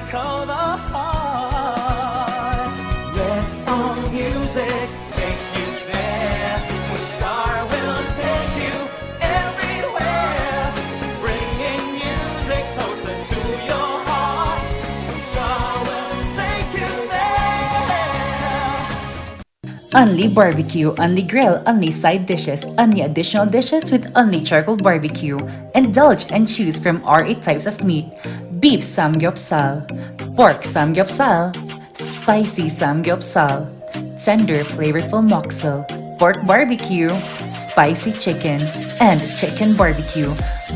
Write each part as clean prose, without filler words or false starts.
tickle the heart. Let all music take you there, where Star will take you everywhere, bringing music closer to your heart. Star will take you there. Only barbecue, only grill, only side dishes, only additional dishes with only charcoal barbecue. Indulge and choose from our 8 types of meat: beef samgyeopsal, pork samgyeopsal, spicy samgyeopsal, tender flavorful moksel, pork barbecue, spicy chicken, and chicken barbecue.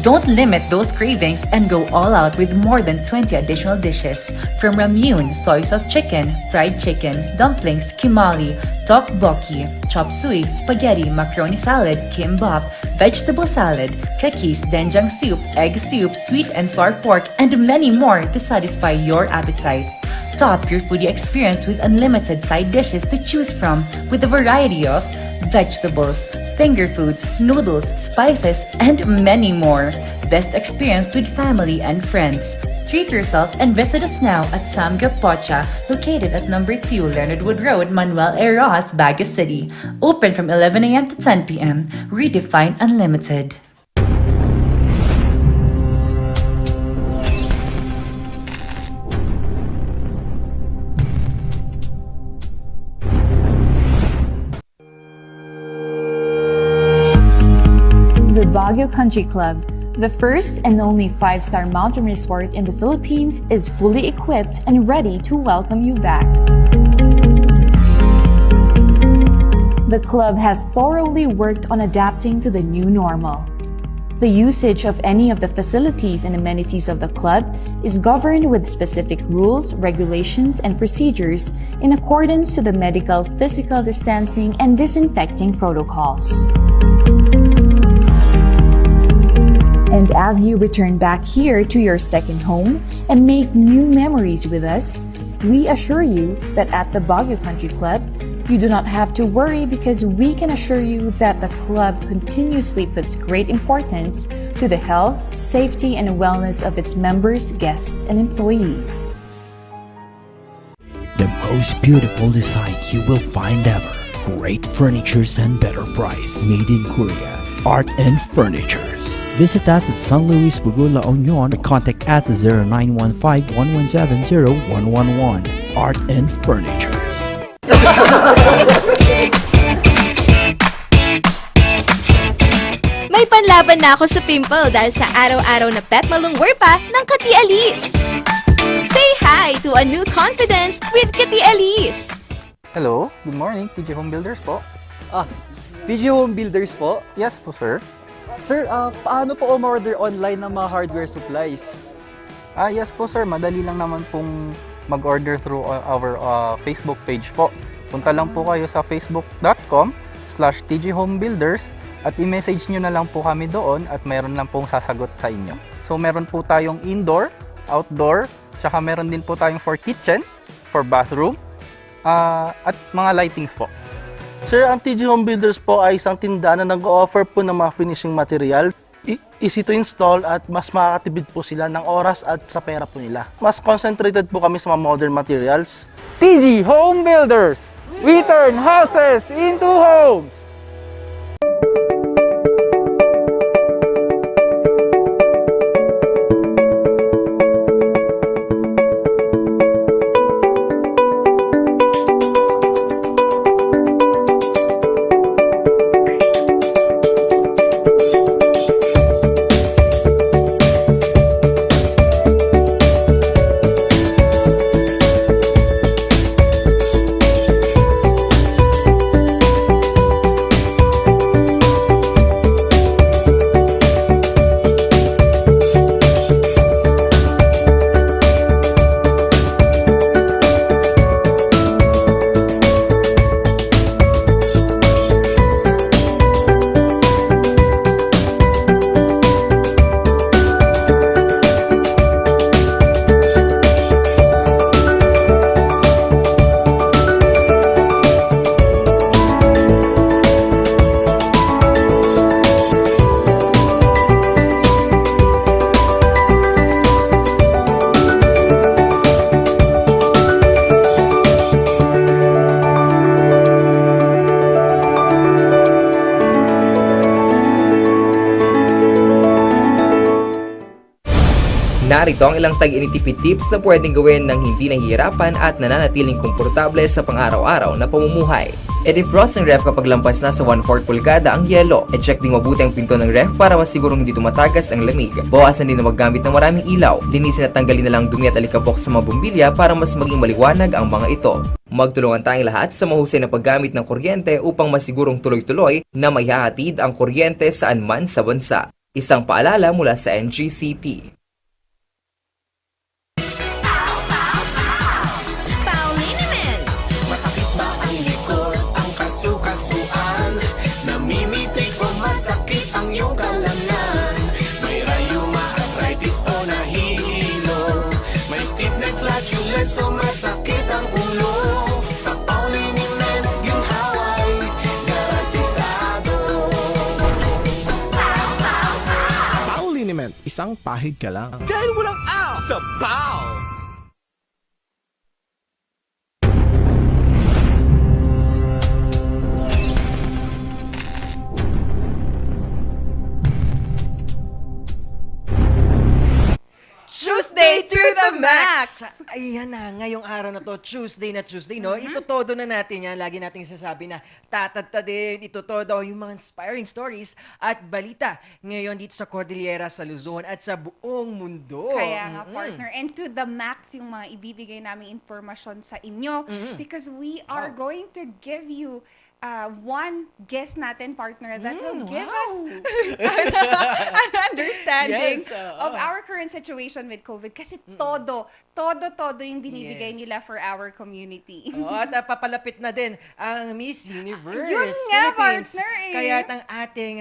Don't limit those cravings and go all out with more than 20 additional dishes. From ramyun, soy sauce chicken, fried chicken, dumplings, kimali, tteokbokki, chop suey, spaghetti, macaroni salad, kimbap, vegetable salad, cookies, doenjang soup, egg soup, sweet and sour pork, and many more to satisfy your appetite. Top your foodie experience with unlimited side dishes to choose from, with a variety of vegetables, finger foods, noodles, spices, and many more. Best experience with family and friends. Treat yourself and visit us now at Samgyup Pocha, located at number 2 Leonard Wood Road, Manuel A. Rojas, Baguio City. Open from 11 a.m. to 10 p.m. Redefine Unlimited. The Baguio Country Club, the first and only 5-star mountain resort in the Philippines, is fully equipped and ready to welcome you back. The club has thoroughly worked on adapting to the new normal. The usage of any of the facilities and amenities of the club is governed with specific rules, regulations, and procedures in accordance to the medical, physical distancing, and disinfecting protocols. And as you return back here to your second home and make new memories with us, we assure you that at the Baguio Country Club, you do not have to worry, because we can assure you that the club continuously puts great importance to the health, safety, and wellness of its members, guests, and employees. The most beautiful design you will find ever. Great furnitures and better price. Made in Korea. Art and Furnitures. Visit us at San Luis, Bugula, Union, or contact us at 0915-117-0111. Art and Furnitures. May panlaban na ako sa pimple dahil sa araw-araw na pet malungwer pa ng Kati Alice. Say hi to a new confidence with Kati Alice. Hello, good morning, TJ Home Builders po. Video Home Builders po? Yes po, sir. Sir, paano po umorder online ng mga hardware supplies? Yes po, sir. Madali lang naman pong mag-order through our Facebook page po. Punta lang po kayo sa facebook.com/tghomebuilders at i-message nyo na lang po kami doon at meron lang pong sasagot sa inyo. So, meron po tayong indoor, outdoor, tsaka meron din po tayong for kitchen, for bathroom, at mga lightings po. Sir, ang TG Home Builders po ay isang tindahan na nag-o-offer po ng mga finishing material. Easy to install at mas makakatipid po sila ng oras at sa pera po nila. Mas concentrated po kami sa mga modern materials. TG Home Builders! We turn houses into homes! Narito ang ilang tag-initipid tips na pwedeng gawin ng hindi nahihirapan at nananatiling komportable sa pang-araw-araw na pamumuhay. I-defrost ang ref kapag lampas na sa 1/4 pulgada ang yelo. I-check din mabuti ang pinto ng ref para masigurong hindi tumatagas ang lamig. Bawasan din na maggamit ng maraming ilaw. Linisin at tanggalin na lang dumi at alikabok sa mga bumbilya para mas maging maliwanag ang mga ito. Magtulungan tayong lahat sa mahusay na paggamit ng kuryente upang masigurong tuloy-tuloy na maihahatid ang kuryente saan man sa bansa. Isang paalala mula sa NGCP. Masakit ba ang likod, ang kasukasuan? Namimitik o masakit ang iyong kalamnan? May rayuma, arthritis o nahihilo? May stiff neck, flatulence o masakit ang ulo? Sa Pauliniment, yung haway, garantisado. Pauliniment, isang pahid ka lang. Dahil walang out sa Pau! Tuesday to the max! Ayan na, ngayong araw na to, Tuesday, no? Itutodo na natin yan. Lagi nating sasabi na tatatadin, itutodo yung mga inspiring stories at balita ngayon dito sa Cordillera, sa Luzon at sa buong mundo. Kaya nga, partner. And to the max yung mga ibibigay namin informasyon sa inyo because we are going to give you one guest natin, partner, that will give us an understanding of our current situation with COVID. Kasi todo yung binibigay nila for our community. At papalapit na din ang Miss Universe Yun nga, Philippines. partner, eh. Kaya ang ating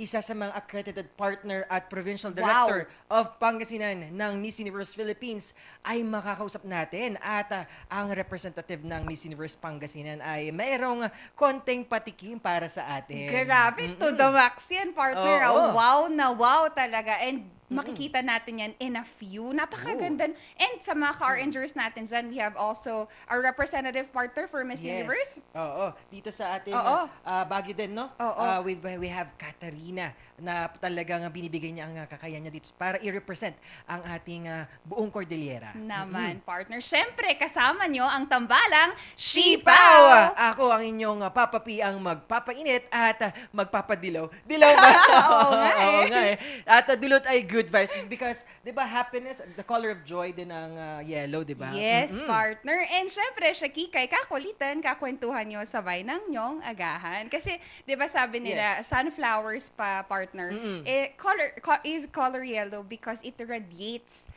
isa sa mga accredited partner at provincial director of Pangasinan ng Miss Universe Philippines ay makakausap natin. At ang representative ng Miss Universe Pangasinan ay mayroong konting patikim para sa atin. Grabe, to the max yan, partner. Wow na wow talaga. And makikita natin yan in a few. Napakaganda. And sa mga car-enjoyers natin dyan, we have also our representative partner for Miss Universe. Oo. Dito sa ating Baguio din, no? We have Katarina na talagang binibigay niya ang kakayahan niya dito para i-represent ang ating buong Cordillera. Naman, partner. Siyempre, kasama nyo ang tambalang Sipaw! Ako ang inyong papapi ang magpapainit at magpapadilaw. Dilaw ba? Oo nga eh. At dulot ay good vibes because, di ba, happiness, the color of joy din ang yellow, di ba? Yes, partner. And syempre, Shakikay, kakulitan, kakwentuhan nyo, sabay ng nyong agahan. Kasi, di ba sabi nila, sunflowers pa, partner, is color yellow because it radiates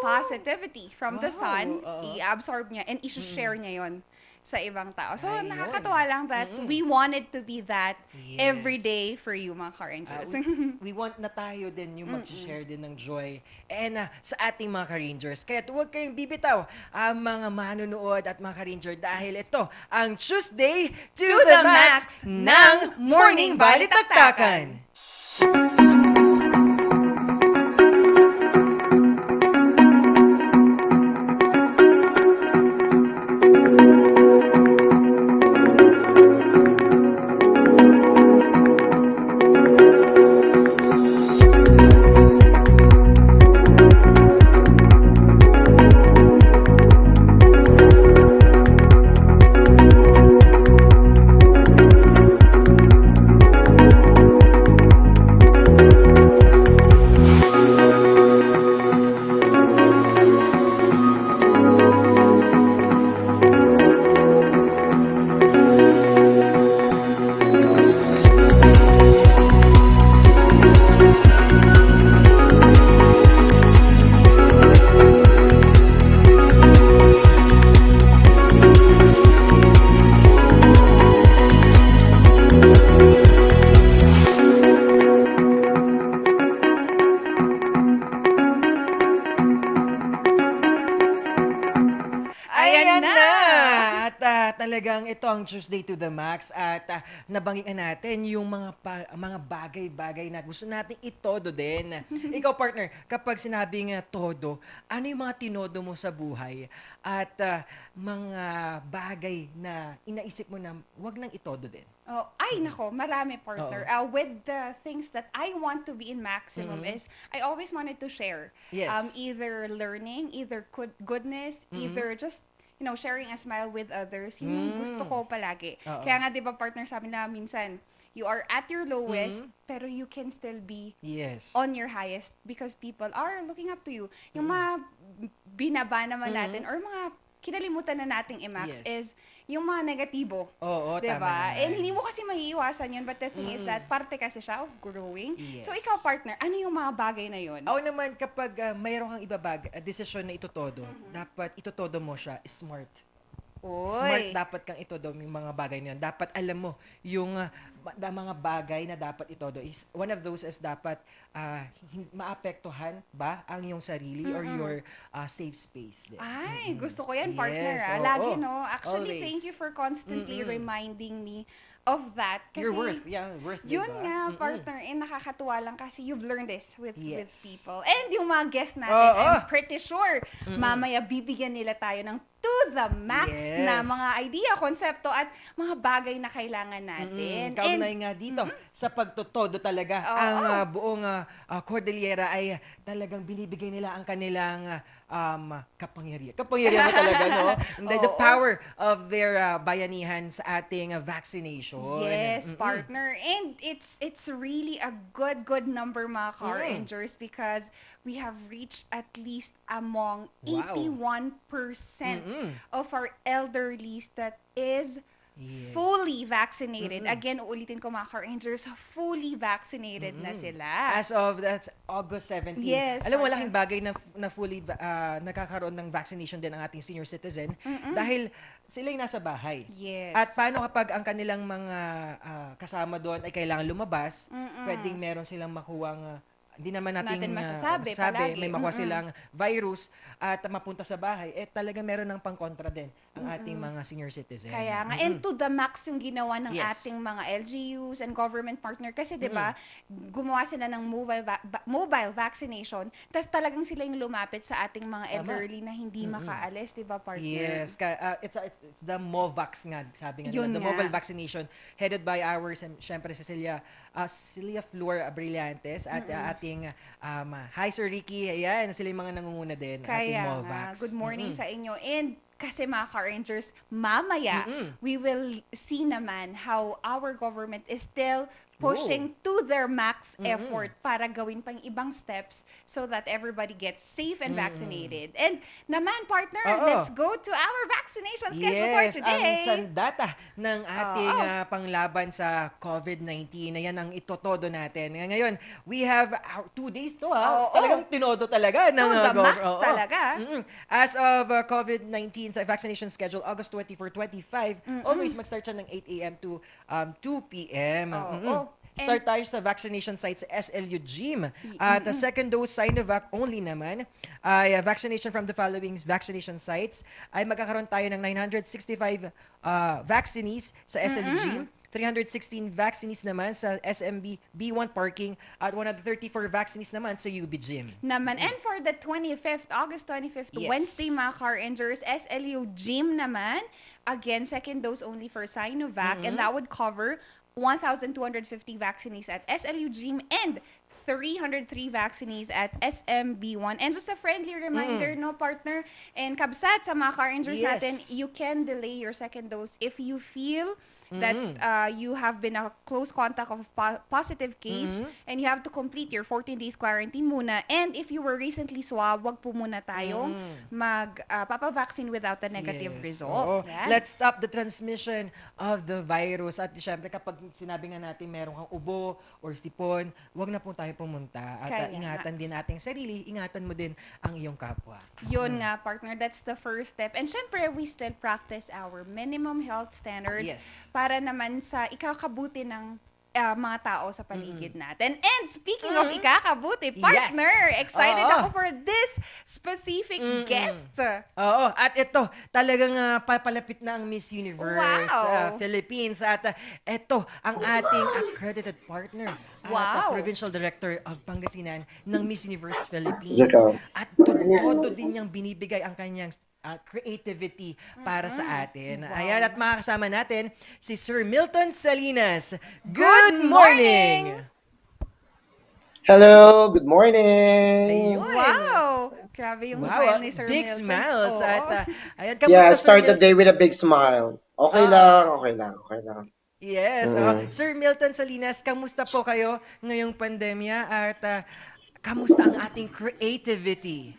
positivity from the sun. I-absorb niya and i-share niya yon sa ibang tao. So, nakakatuwa lang that we wanted to be that every day for you, mga car-rangers. We want na tayo din yung mag-share din ng joy and sa ating mga car-rangers. Kaya huwag kayong bibitaw ang mga manonood at mga car-ranger dahil ito ang Tuesday to the Max ng Morning Balitaktakan. Talagang ito ang Tuesday to the Max at nabanggitan natin yung mga bagay-bagay na gusto nating itodo din. Ikaw, partner, kapag sinabing todo, ano yung mga tinodo mo sa buhay at mga bagay na inaisip mo na wag nang itodo din? Oh, ay nako, marami partner. With the things that I want to be in maximum is I always wanted to share. Yes. Either learning, either goodness, either just sharing a smile with others. Yun yung gusto ko palagi. Kaya nga 'di ba partner, sabi na minsan you are at your lowest pero you can still be Yes. on your highest because people are looking up to you. Yung mga binaba naman natin or mga kinalimutan na nating i-max Yes. is yung mga negatibo. Oo, Diba? tama yan. And hindi mo kasi maiiwasan yun, but the thing is that parte kasi siya of growing. Yes. So ikaw partner, ano yung mga bagay na yun? Ako naman, kapag mayroon kang desisyon na itotodo, dapat itotodo mo siya smart. Smart dapat kang itodo yung mga bagay na yun. Dapat alam mo yung mga bagay na dapat itodo. One of those is dapat maapektuhan ba ang iyong sarili or your safe space. Din. Ay, gusto ko yan partner. Yes, Lagi oo. no. Actually, Always. thank you for constantly reminding me of that. Kasi You're worth yun diba? nga, partner, nakakatuwa lang kasi you've learned this with Yes. people. And yung mga guests natin, Oo. I'm pretty sure, mamaya bibigyan nila tayo ng to the max na Yes. mga idea, konsepto, at mga bagay na kailangan natin. Kaugnay nga dito sa pagtotodo talaga ang buong Cordillera ay talagang binibigay nila ang kanilang kapangyarihan. Kapangyarihan na talaga, no? And the power of their bayanihan sa ating vaccination. Yes, partner. And it's really a good number mga car rangers because we have reached at least among 81% of our elderlies that is fully vaccinated. Again, uulitin ko mga car rangers, fully vaccinated na sila. As of, that's August 17. Yes, Alam mo, partner. malaking bagay na fully nakakaroon ng vaccination din ang ating senior citizen dahil sila yung nasa bahay. Yes. At paano kapag ang kanilang mga kasama doon ay kailangan lumabas, pwedeng meron silang makuwang hindi naman natin masasabi palagi. may makuha silang virus at mapunta sa bahay, talaga meron ng pangkontra din ang ating mga senior citizen. Kaya nga, and to the max yung ginawa ng Yes. ating mga LGUs and government partner kasi 'di ba gumawa sila ng mobile vaccination, tas talagang sila yung lumapit sa ating mga elderly na hindi makaalis, 'di ba partner? Yes, it's the MOVAX nga, sabi nga Yun nila, the nga. mobile vaccination headed by our syempre Cecilia Flor Brillantes at ating hi Sir Ricky, ayan, sila yung mga nangunguna din, ating Kaya MOVAX. nga, good morning sa inyo. And kasi mga car rangers, mamaya, we will see naman how our government is still pushing to their max effort para gawin pang ibang steps so that everybody gets safe and vaccinated. And naman, partner, let's go to our vaccination schedule for today. Ang sandata ng ating panglaban sa COVID-19. Ayan ang itotodo natin. Ngayon, we have 2 days to Talagang tinodo talaga. To the max talaga. As of COVID-19 sa vaccination schedule, August 24, 25, always mag-start siya ng 8 a.m. to 2 p.m. Start tayo sa vaccination site sa SLU Gym. At the second dose Sinovac only naman ay vaccination from the following vaccination sites ay magkakaroon tayo ng 965 vaccinees sa SLU Gym, 316 vaccinees naman sa SMB B1 Parking at 134 vaccinees naman sa UB Gym. Naman. And for the 25th, August 25th, Wednesday, mga car rangers, SLU Gym naman. Again, second dose only for Sinovac, and that would cover 1,250 vaccinees at SLU Gym and 303 vaccinees at SMB1. And just a friendly reminder, no partner, and kabsat sa mga car rangers natin, you can delay your second dose if you feel that you have been a close contact of a positive case and you have to complete your 14 days quarantine muna. And if you were recently swab, wag po muna tayong papavaccine without a negative result. Yan. Let's stop the transmission of the virus. At syempre, kapag sinabi nga natin meron kang ubo or sipon, wag na po tayo pumunta. At ingatan din nating sarili, ingatan mo din ang iyong kapwa. Yun nga, partner. That's the first step. And syempre, we still practice our minimum health standards para naman sa ikakabuti ng mga tao sa paligid natin. And speaking of ikakabuti, partner, excited ako for this specific guest. Oo, at ito, talagang papalapit na ang Miss Universe Philippines. At ito, ang ating accredited partner at Provincial Director of Pangasinan ng Miss Universe Philippines. At todo din niyang binibigay ang kanyang creativity para sa atin. Ayan, at makakasama natin si Sir Milton Salinas. Good morning! Hello, good morning. Ayun! Wow! Grabe yung smile ni Sir big Milton. smiles. Oo. At ayan, Yeah, kamusta Sir start the Milton? day with a big smile. Okay lang, okay lang, okay lang. Yes. Sir Milton Salinas, kamusta po kayo ngayong pandemya at kamusta ang ating creativity?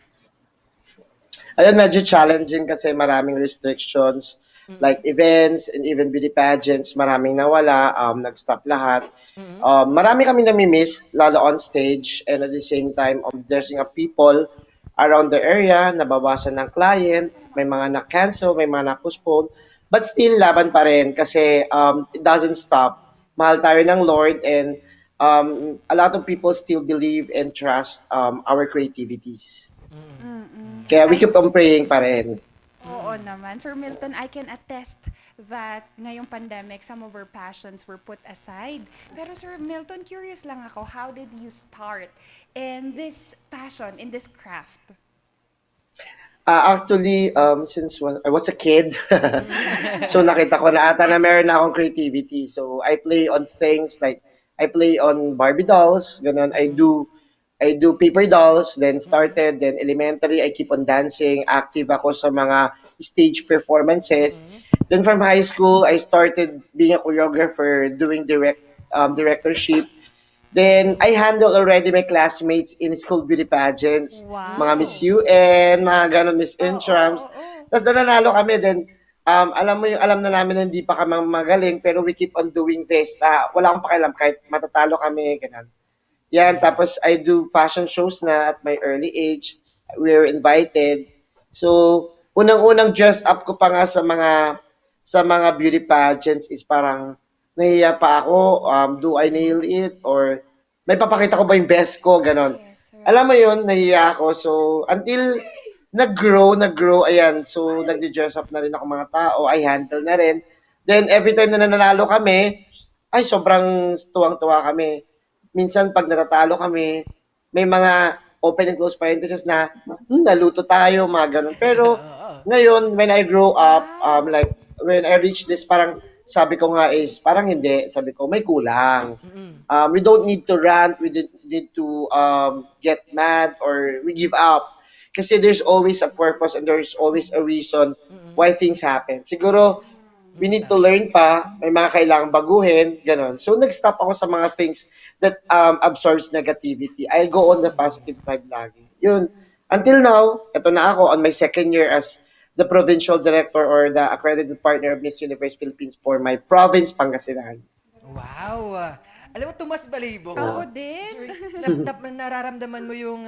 Ayun, medyo challenging kasi maraming restrictions like events and even beauty pageants, maraming nawala, nag-stop lahat. Marami kami nami-miss, lalo on stage, and at the same time, there's nga people around the area, nabawasan ng client, may mga na-cancel, may mga na-postpone, but still laban pa rin kasi it doesn't stop. Mahal tayo ng Lord and a lot of people still believe and trust our creativities. Kaya we keep on praying pa rin. Oo naman. Sir Milton, I can attest that ngayong pandemic, some of our passions were put aside. Pero Sir Milton, curious lang ako, how did you start in this passion, in this craft? Actually, since I was a kid, so nakita ko na ata na meron na akong creativity. So I play on things like, I play on Barbie dolls, ganun. I do paper dolls, then started, then elementary, I keep on dancing, active ako sa mga stage performances. Then from high school, I started being a choreographer, doing directorship. Then I handle already my classmates in school beauty pageants, mga Miss UN, mga ganon, Miss Intrams. Tapos nananalo kami, then alam na namin na hindi pa kami magaling, pero we keep on doing this. Wala akong pakialam kahit matatalo kami, ganun. Yan, tapos I do fashion shows na at my early age. We were invited. So, unang-unang dress up ko pa nga sa mga beauty pageants is parang nahiya pa ako, do I nail it? Or may papakita ko ba yung best ko? Ganon. Alam mo yun, nahiya ako. So, until nag-grow, ayan. So, nag-dress up na rin ako mga tao. I handle na rin. Then, every time na nanalo kami, ay, sobrang tuwang-tuwa kami. Minsan, pag natatalo kami, may mga open and close parentheses na, naluto tayo, mga ganun. Pero, ngayon, when I grow up, like, when I reach this, parang, sabi ko nga is, parang hindi. Sabi ko, may kulang. We don't need to rant, we don't need to get mad, or we give up. Kasi there's always a purpose and there's always a reason why things happen. Siguro, we need to learn pa, may mga kailangang baguhin, ganon. So, nag-stop ako sa mga things that absorbs negativity. I go on the positive side lagi. Yun. Until now, ito na ako on my second year as the provincial director or the accredited partner of Miss Universe Philippines for my province, Pangasinan. Wow! Alam mo, Tomas Balibo. Ako din. Nararamdaman mo yung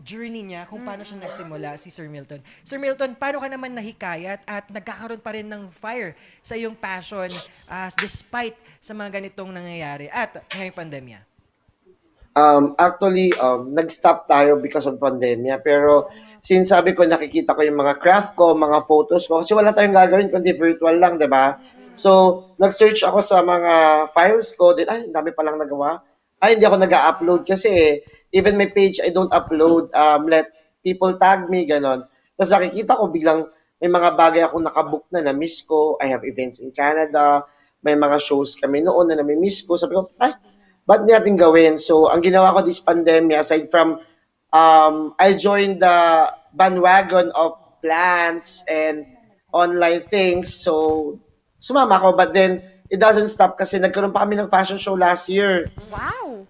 journey niya kung paano siya nagsimula, si Sir Milton. Sir Milton, paano ka naman nahikayat at nagkakaroon pa rin ng fire sa iyong passion despite sa mga ganitong nangyayari at ngayong pandemya? Actually, nag-stop tayo because of pandemya. Pero since sabi ko, nakikita ko yung mga craft ko, mga photos ko, kasi wala tayong gagawin kundi virtual lang, di ba? So, nag-search ako sa mga files ko, then, ay, dami palang nagawa. Ay, hindi ako nag-upload kasi even my page, I don't upload. Let people tag me, ganon. Tapos nakikita ko biglang may mga bagay ako nakabook na na-miss ko. I have events in Canada. May mga shows kami noon na nami-miss ko. Sabi ko, ay, ba't natin gawin? So, ang ginawa ko this pandemya, aside from, I joined the bandwagon of plants and online things. So, sumama ko. But then, it doesn't stop kasi nagkaroon pa kami ng fashion show last year. Wow!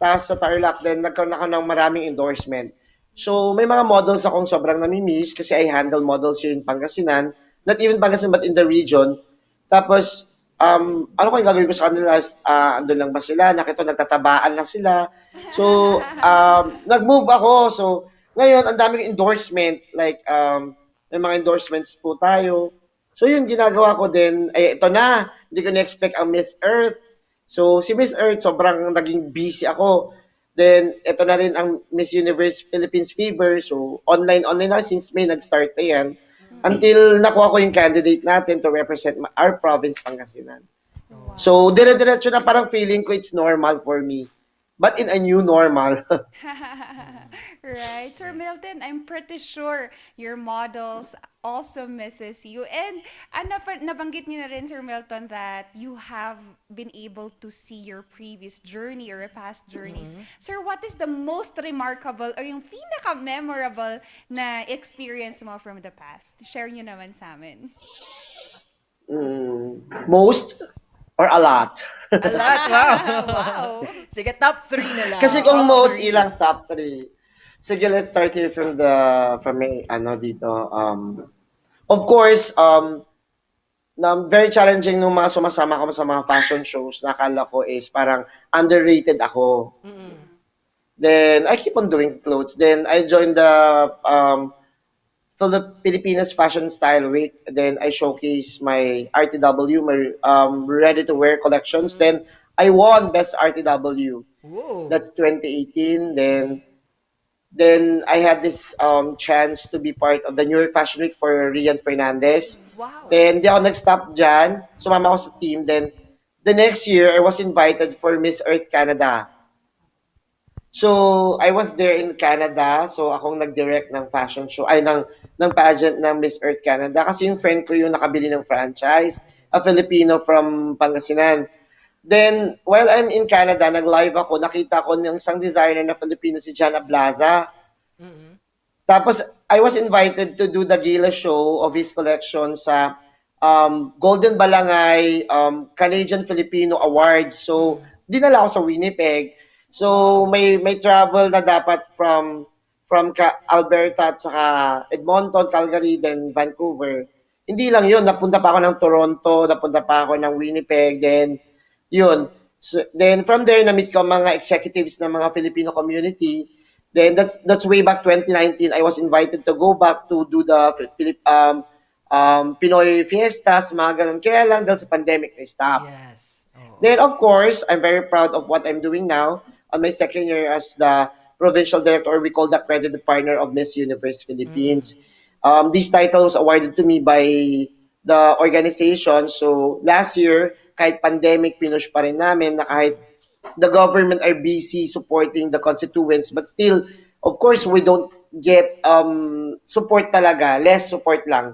Tapos sa Tarlac, then nagkaroon ako ng maraming endorsement. So, may mga models akong sobrang nami-miss kasi I handle models here in Pangasinan. Not even Pangasinan, but in the region. Tapos, ano ko yung gagawin ko sa kanila? Andun lang ba sila? Nakita, nagtatabaan na sila. So, nag-move ako. So, ngayon, ang daming endorsement. Like, may mga endorsements po tayo. So, yun, ginagawa ko din. Ay, ito na. Hindi ko na-expect ang Miss Earth. So, si Miss Earth, sobrang naging busy ako. Then, ito na rin ang Miss Universe Philippines Fever. So, online na since May nag-start na yan. Until nakuha ko yung candidate natin to represent our province, Pangasinan. Wow. So, dire-diretso na parang feeling ko it's normal for me. But in a new normal. Right. Sir Milton, I'm pretty sure your models also misses you. And nabanggit niyo na rin, Sir Milton, that you have been able to see your previous journey or past journeys. Sir, what is the most remarkable or yung pinaka-memorable na experience mo from the past? Share niyo naman sa amin. Most or a lot? A lot, wow. Wow. Sige, top 3 na lang. Kasi kung Top most, 3. ilang top 3. Sige, let's start here from me, ano dito. Of course, na very challenging nung mga sumasama ko sa mga fashion shows. Nakala ko is parang underrated ako. Then, I keep on doing clothes. Then, I joined the Filipinas Fashion Style Week. Then, I showcase my RTW, my ready-to-wear collections. Then, I won Best RTW. Whoa. That's 2018. Then I had this chance to be part of the New York Fashion Week for Rian Fernandez. Wow. Then, di ako nag-stop dyan. Sumama ako sa team. Then, the next year, I was invited for Miss Earth Canada. So, I was there in Canada. So, akong nag-direct ng fashion show, ng pageant ng Miss Earth Canada. Kasi yung friend ko yung nakabili ng franchise, a Filipino from Pangasinan. Then, while I'm in Canada, nag-live ako, nakita ko ng isang designer na Filipino, si Jana Blaza. Tapos, I was invited to do the gala show of his collection sa Golden Balangay Canadian-Filipino Awards. So, dinala ako sa Winnipeg. So, may travel na dapat from Alberta at saka Edmonton, Calgary, then Vancouver. Hindi lang yun, napunta pa ako ng Toronto, napunta pa ako ng Winnipeg, then yun. So, then from there, na-meet ko mga executives ng mga Filipino community. Then that's way back 2019. I was invited to go back to do the Pinoy Fiestas, mga ganun. Kaya lang dahil sa pandemic, I stopped. Yes. Then, of course, I'm very proud of what I'm doing now on my second year as the provincial director, or we call the accredited partner of Miss Universe Philippines. This title was awarded to me by the organization. So, last year, kahit pandemic, pinush pa rin namin na kahit the government are busy supporting the constituents, but still, of course, we don't get support talaga, less support lang.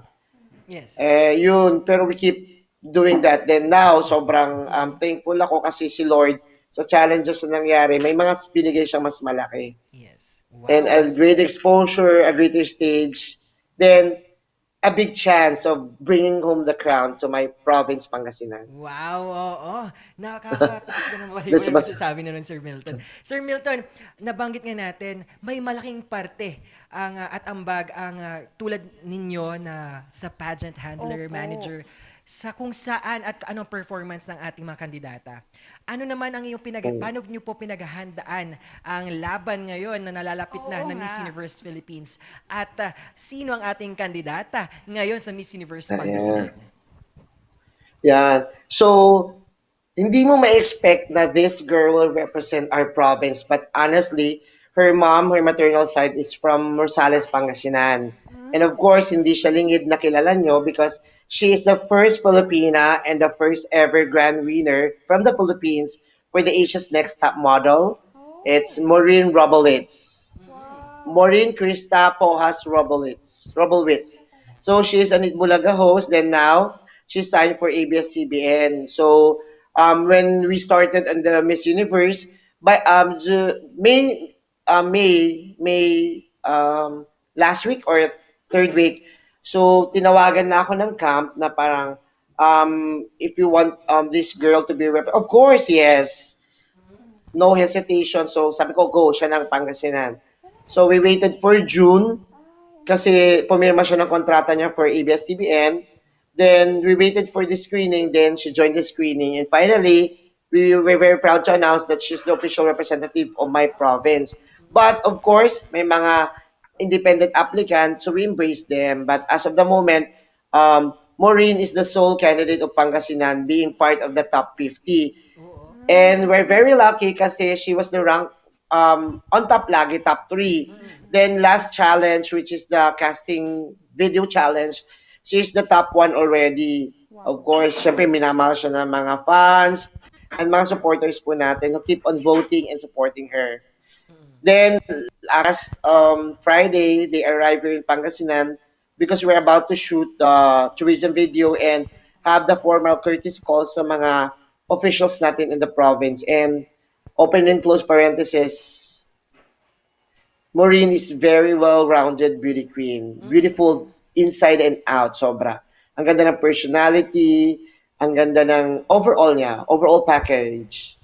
Yes. Yun, pero we keep doing that. Then now, sobrang thankful ako kasi si Lord sa challenges na nangyari, may mga binigay siyang mas malaki. Yes. Wow. And a great exposure, a greater stage, then a big chance of bringing home the crown to my province, Pangasinan. Wow, oo. Nakakataas na naman That's yung mas- masasabi na nun, Sir Milton. Sir Milton, nabanggit nga natin, may malaking parte at ambag ang tulad ninyo na sa pageant handler, Opo. manager, sa kung saan at anong performance ng ating mga kandidata. Ano naman ang iyong paano niyo po pinaghahandaan ang laban ngayon na nalalapit na Oo ng Miss nga. Universe Philippines? At sino ang ating kandidata ngayon sa Miss Universe Ayan. Pangasinan? Yan. So, hindi mo ma-expect na this girl will represent our province, but honestly, her mom, her maternal side is from Rosales, Pangasinan. And of course, hindi siya lingid na kilala nyo because she is the first Filipina and the first ever grand winner from the Philippines for the Asia's Next Top Model. It's Maureen Robolitz. Maureen Krista Pohas Robolwitz. So she's an Itbulaga host, then now she signed for ABS-CBN. So when we started on the Miss Universe, by May last week or third week, so tinawagan na ako ng camp na parang if you want this girl to be of course, yes. No hesitation. So sabi ko, go, siya ng Pangasinan. So we waited for June kasi pumirma siya ng kontrata niya for ABS-CBN. Then we waited for the screening. Then she joined the screening. And finally, we were very proud to announce that she's the official representative of my province. But of course, may mga independent applicants, so we embrace them. But as of the moment, Maureen is the sole candidate of Pangasinan being part of the top 50. And we're very lucky kasi she was the rank on top lagi, top 3. Then last challenge, which is the casting video challenge, she's the top 1 already. Of course, syempre minamahal siya ng mga fans and mga supporters po natin who keep on voting and supporting her. Then last Friday, they arrived here in Pangasinan because we're about to shoot the tourism video and have the formal courtesy call sa mga officials natin in the province. And open and close parenthesis, Maureen is very well-rounded beauty queen. Beautiful inside and out, sobra. Ang ganda ng personality, ang ganda ng overall niya, overall package.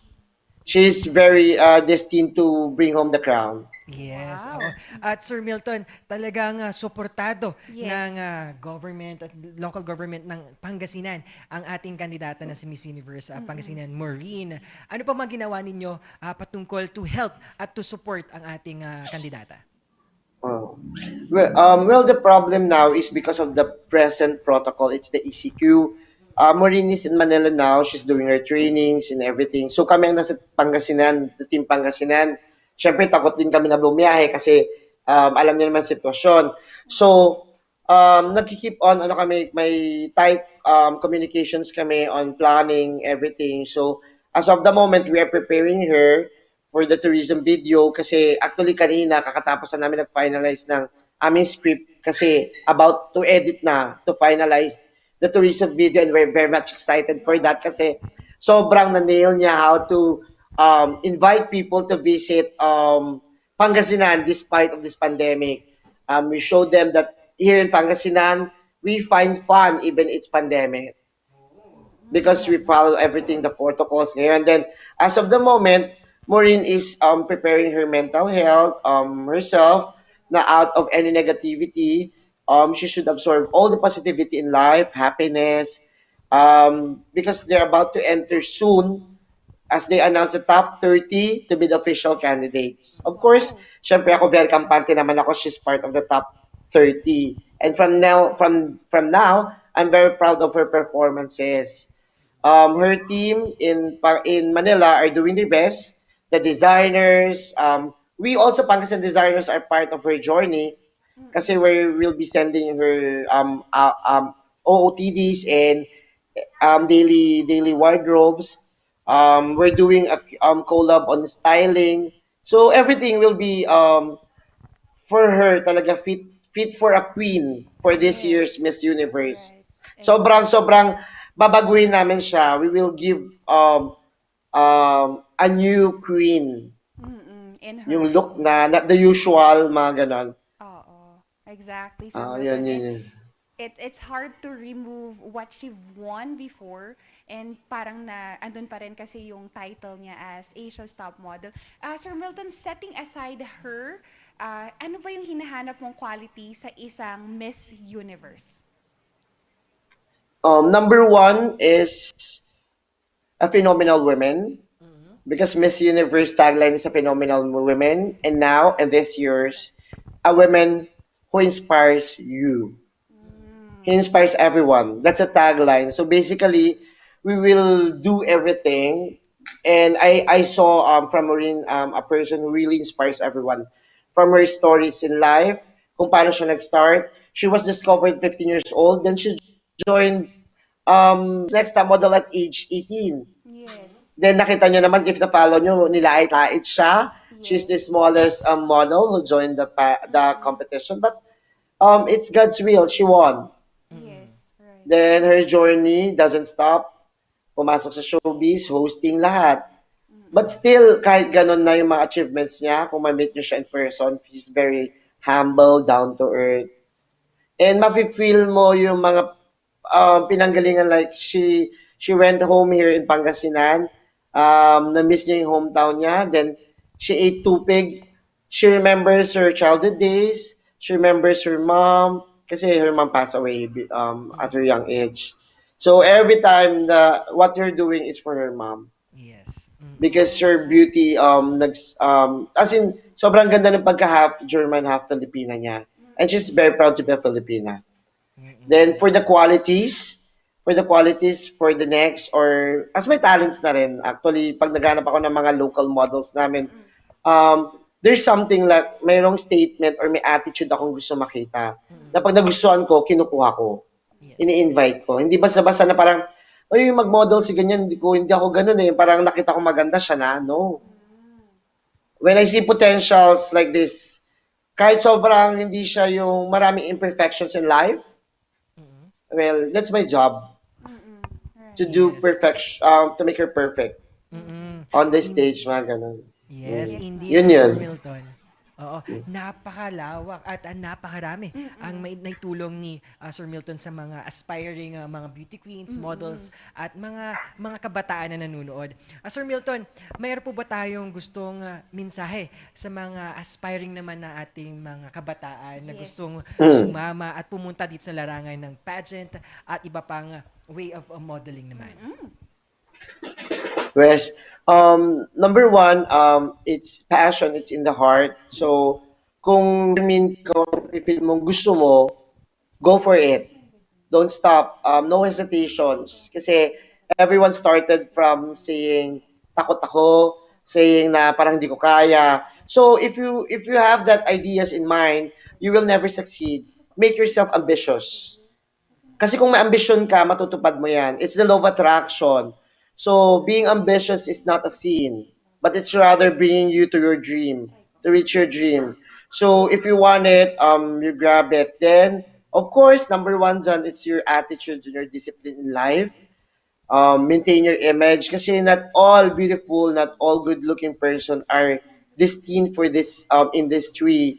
She's very destined to bring home the crown. Yes, oo. At Sir Milton, talagang suportado Yes. ng government at local government ng Pangasinan ang ating kandidata na si Miss Universe Pangasinan, Maureen. Ano pa mga ginawa ninyo patungkol to help at to support ang ating kandidata? Oh. Well, the problem now is because of the present protocol. It's the ECQ. Maureen is in Manila now. She's doing her trainings and everything. So kami ang nasa Pangasinan, the team Pangasinan. Siyempre, takot din kami na bumiyahe kasi alam niyo naman sitwasyon. So, nagki-keep on, kami, may tight communications kami on planning, everything. So, as of the moment, we are preparing her for the tourism video kasi actually kanina kakatapos na namin nag-finalize ng aming script kasi about to edit na to finalize the tourism video and we're very much excited for that kasi sobrang na-nail niya how to invite people to visit Pangasinan despite of this pandemic. We showed them that here in Pangasinan, we find fun even it's pandemic because we follow everything, the protocols ngayon. And then, as of the moment, Maureen is preparing her mental health, herself, na out of any negativity. She should absorb all the positivity in life, happiness, because they're about to enter soon as they announce the top 30 to be the official candidates. Of course, syempre ako very kampante naman ako, she's part of the top 30. And from now, I'm very proud of her performances. Her team in Manila are doing their best. The designers, we also Pangasinan designers are part of her journey kasi we will be sending her OOTDs and daily wardrobes. We're doing a collab on styling. So everything will be for her talaga fit for a queen for this year's Miss Universe. Sobrang babaguhin namin siya. We will give a new queen. In her. Yung look na not the usual, mga ganon. Oo. Exactly. So, Yun. it's hard to remove what she won before and parang andun pa rin kasi yung title niya as Asia's top model. Sir Milton, setting aside her, ano ba yung hinahanap mong quality sa isang Miss Universe? Number one is a phenomenal woman because Miss Universe tagline is a phenomenal woman, and now in this year's a woman who inspires you. He inspires everyone. That's a tagline. So basically, we will do everything. And I saw from Maureen a person who really inspires everyone. From her stories in life, kung paano siya nag-start. She was discovered 15 years old. Then she joined Next Top Model at age 18. Yes. Then nakita nyo naman, if na-follow nyo, nilait-lait siya. Yes. She's the smallest model who joined the competition. But it's God's will. She won. Yes, right. Then her journey doesn't stop. Pumasok sa showbiz, hosting lahat. But still, kahit ganon na yung mga achievements niya, kung ma-meet niyo siya in person, she's very humble, down to earth. And mafe-feel mo yung mga pinanggalingan, like she went home here in Pangasinan, na-miss niya yung hometown niya, then she ate tupig. She remembers her childhood days, she remembers her mom, kasi her mom passed away at her young age. So every time what you're doing is for her mom. Yes. Because her beauty as in sobrang ganda ng pagka half German, half Filipina niya. And she's very proud to be a Filipina. Then for the qualities, for the next, or as may talents na rin, actually pag naghanap ako ng mga local models namin, there's something like mayroong statement or may attitude akong gusto makita. Na pag nagustuhan ko, kinukuha ko. Ini-invite ko. Hindi basta-basta na parang, ay, mag-model si ganyan, hindi ako ganun eh. Parang nakita ko maganda siya na. No. when I see potentials like this, kahit sobrang hindi siya yung maraming imperfections in life, well, that's my job to do Yes. perfection, to make her perfect on the stage, mga ganun. Yes, indeed, Yun Sir yun. Milton. Oo, napakalawak at napakarami ang may naitulong ni Sir Milton sa mga aspiring mga beauty queens, models at mga kabataan na nanonood. Sir Milton, mayroon po ba tayong gustong mensahe sa mga aspiring naman na ating mga kabataan na gustong sumama at pumunta dito sa larangan ng pageant at iba pang way of modeling naman? Wes, number one, it's passion, it's in the heart. So, kung feel mong gusto mo, go for it. Don't stop. No hesitations. Kasi everyone started from saying, takot ako, saying na parang hindi ko kaya. So, if you have that ideas in mind, you will never succeed. Make yourself ambitious. Kasi kung may ambition ka, matutupad mo yan. It's the law of attraction. So, being ambitious is not a sin, but it's rather bringing you to your dream, to reach your dream. So, if you want it, you grab it. Then, of course, number one dyan, it's your attitude and your discipline in life. Maintain your image. Kasi not all beautiful, not all good-looking person are destined for this industry.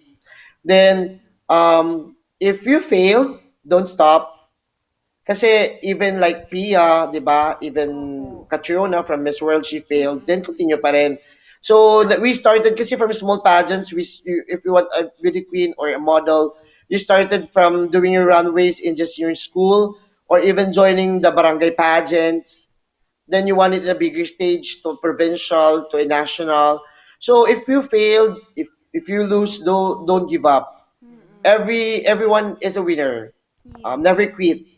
Then, if you fail, don't stop. Kasi even like Pia, 'di ba? Even Catriona from Miss World, she failed. Then continue pa rin. So we started kasi from small pageants. If you want a beauty queen or a model, you started from doing your runways in just your school or even joining the barangay pageants. Then you want it in a bigger stage to provincial to a national. So if you failed, if you lose, don't give up. Everyone is a winner. Never quit.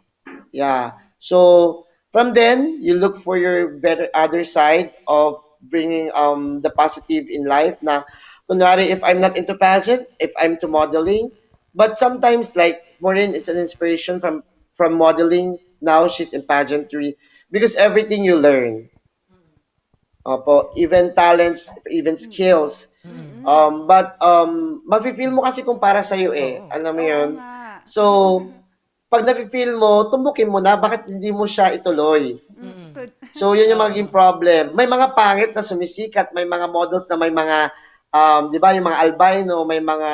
Yeah. So from then, you look for your better other side of bringing the positive in life. Na kunwari, if I'm not into pageant, if I'm to modeling, but sometimes like Maureen is an inspiration from modeling. Now she's in pageantry because everything you learn, opo, even talents, even skills. But mafe-feel mo kasi kung para sa'yo eh. Alam mo yun? So, pag nafe-feel mo, tumbukin mo na, bakit hindi mo siya ituloy? So, yun yung maging problem. May mga pangit na sumisikat, may mga models na may mga, di ba, yung mga albino, may mga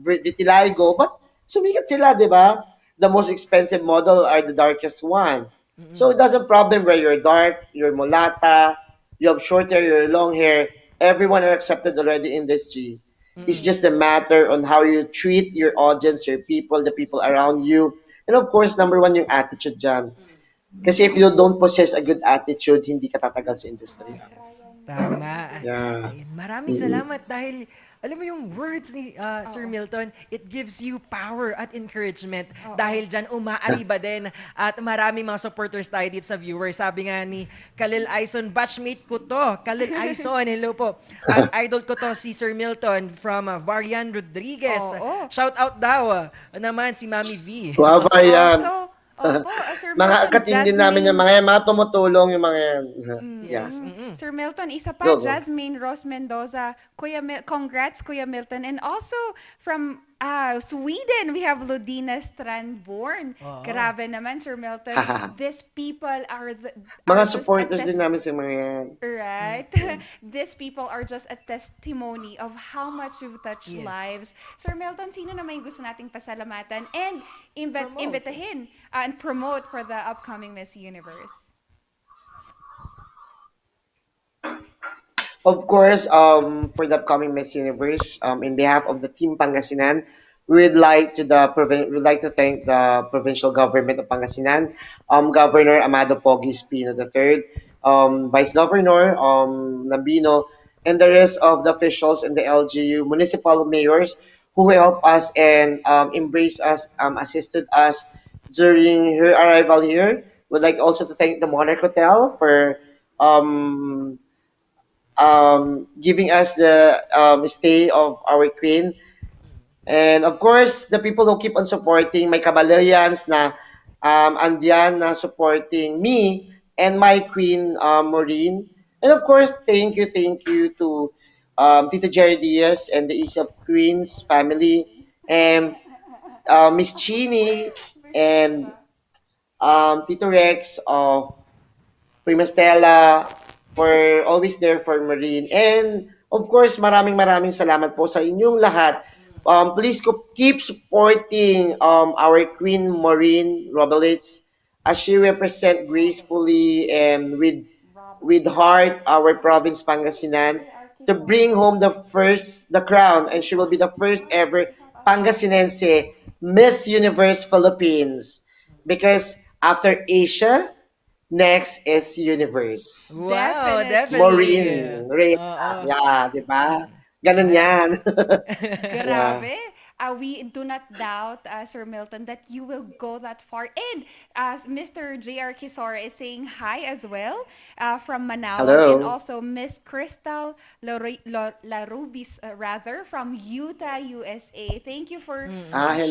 vitiligo, but sumikat sila, di ba? The most expensive model are the darkest one. So, it doesn't problem where you're dark, you're mulata, you have short hair, you're long hair, everyone are accepted already in industry. It's just a matter on how you treat your audience, your people, the people around you. And of course, number one, yung attitude dyan. Kasi if you don't possess a good attitude, hindi ka tatagal sa industry. Tama. Yeah. Ayun, maraming salamat dahil alam mo yung words ni Sir Milton, it gives you power at encouragement dahil dyan umaariba din at maraming mga supporters tayo dito sa viewers. Sabi nga ni Khalil Aison, batchmate ko to. Khalil Aison, hello po. At idol ko to si Sir Milton from Varian Rodriguez. Shout out daw naman si Mami V. Wow, yan. Sir Mga Milton, katindi namin yung mga yan, mga tumutulong yung mga yan. Yeah. Sir Milton, isa pa, Go, go. Jasmine Rose Mendoza. Congrats, Kuya Milton. And also, from Sweden, we have Ludina Strandborn. Grabe naman, Sir Milton. These people are Mga supporters din namin sa mga yan. Right? These people are just a testimony of how much you've touched lives. Sir Milton, sino naman yung gusto nating pasalamatan and imbitahin and promote for the upcoming Miss Universe? Of course, for the upcoming Miss Universe, in behalf of the Team Pangasinan, we'd like to thank the provincial government of Pangasinan, Governor Amado Pogi Espino III, Vice Governor Nabino, and the rest of the officials and the LGU municipal mayors who helped us and embraced us, assisted us during her arrival here. Would like also to thank the Monarch Hotel for giving us the stay of our queen. And of course, the people who keep on supporting my kabalayans na andyan na supporting me and my queen, Maureen. And of course, thank you to Tito Jerry Diaz and the East of Queens family, and Miss Chini and Tito Rex of Prima Stella, for always there for Marine. And of course, maraming salamat po sa inyong lahat. Please keep supporting our Queen Maureen Robelitz as she represent gracefully and with heart our province Pangasinan to bring home the crown, and she will be the first ever Pangasinense Miss Universe Philippines, because after Asia, next is Universe. Wow, definitely. Maureen, Reyna. Oo. Yeah, di ba? Ganun yan. Yeah. Grabe. We do not doubt, Sir Milton, that you will go that far. And Mr. J.R. Kisora is saying hi as well from Manawag. Hello. And also Miss Crystal Larubis, rather, from Utah, USA. Thank you for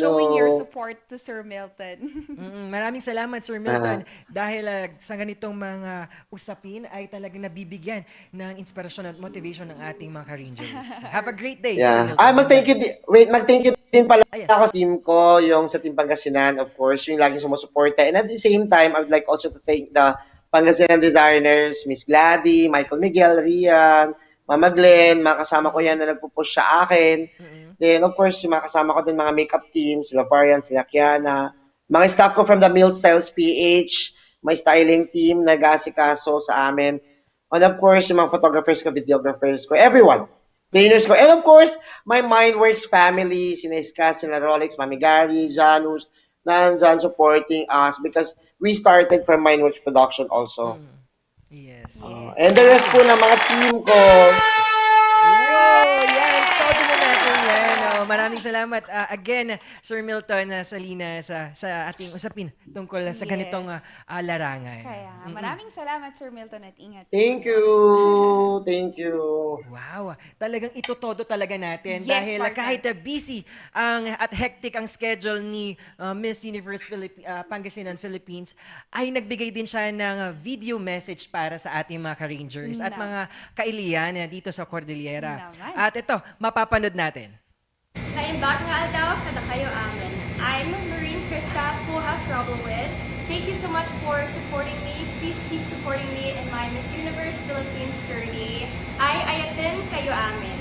showing your hello. support to Sir Milton. Maraming salamat, Sir Milton. Dahil sa ganitong mga usapin ay talagang nabibigyan ng inspirasyon at motivation ng ating mga ka-Rangers. Have a great day, Sir Yeah. Milton. Mag-thank you din pala Yes. ako sa team ko, yung sa Team Pangasinan, of course, yung laging sumusuporta. And at the same time, I would like also to thank the Pangasinan designers, Miss Gladys, Michael Miguel, Rian, Mama Glenn, mga kasama ko yan na nagpo-push sa akin. Then, of course, yung mga kasama ko din, mga makeup team, sila Varian, sila Kiana, mga staff ko from the Mild Styles PH, may styling team, nag-aasikaso sa amin. And of course, yung mga photographers ko, videographers ko, everyone. Trainers ko. And of course, my Mindworks family, sina Iska, sina Rolex, Mami Gary, Janus, nandyan supporting us because we started from Mindworks production also. Yes. And the rest po ng mga team ko. Wow! Yan, todo na natin yan. Maraming salamat again, Sir Milton Salinas, sa ating usapin tungkol sa ganitong larangan. Kaya, maraming salamat, Sir Milton, at ingat. Thank you. Thank you. Wow, talagang ito todo talaga natin Yes, dahil partner. kahit busy at hectic ang schedule ni Miss Universe Pangasinan Philippines, ay nagbigay din siya ng video message para sa ating mga ka-Rangers at mga kailian dito sa Cordillera. Naman. At ito, mapapanood natin. Naimbak nga daw kada kayo amin. I'm Marine Krista Pujas Robowitz. Thank you so much for supporting me. Please keep supporting me in my Miss Universe Philippines journey. Ay ayatin kayo amin.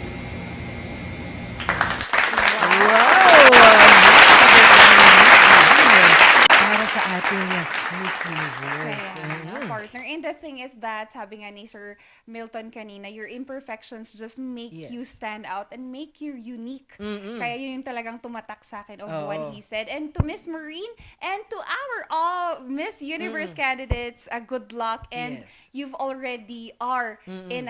Para sa ating Miss Universe. Kaya, partner. And the thing is that, sabi nga ni Sir Milton kanina, your imperfections just make you stand out and make you unique. Kaya yun yung talagang tumatak sa akin of what he said. And to Miss Marine and to our all Miss Universe candidates, good luck. And you've already are in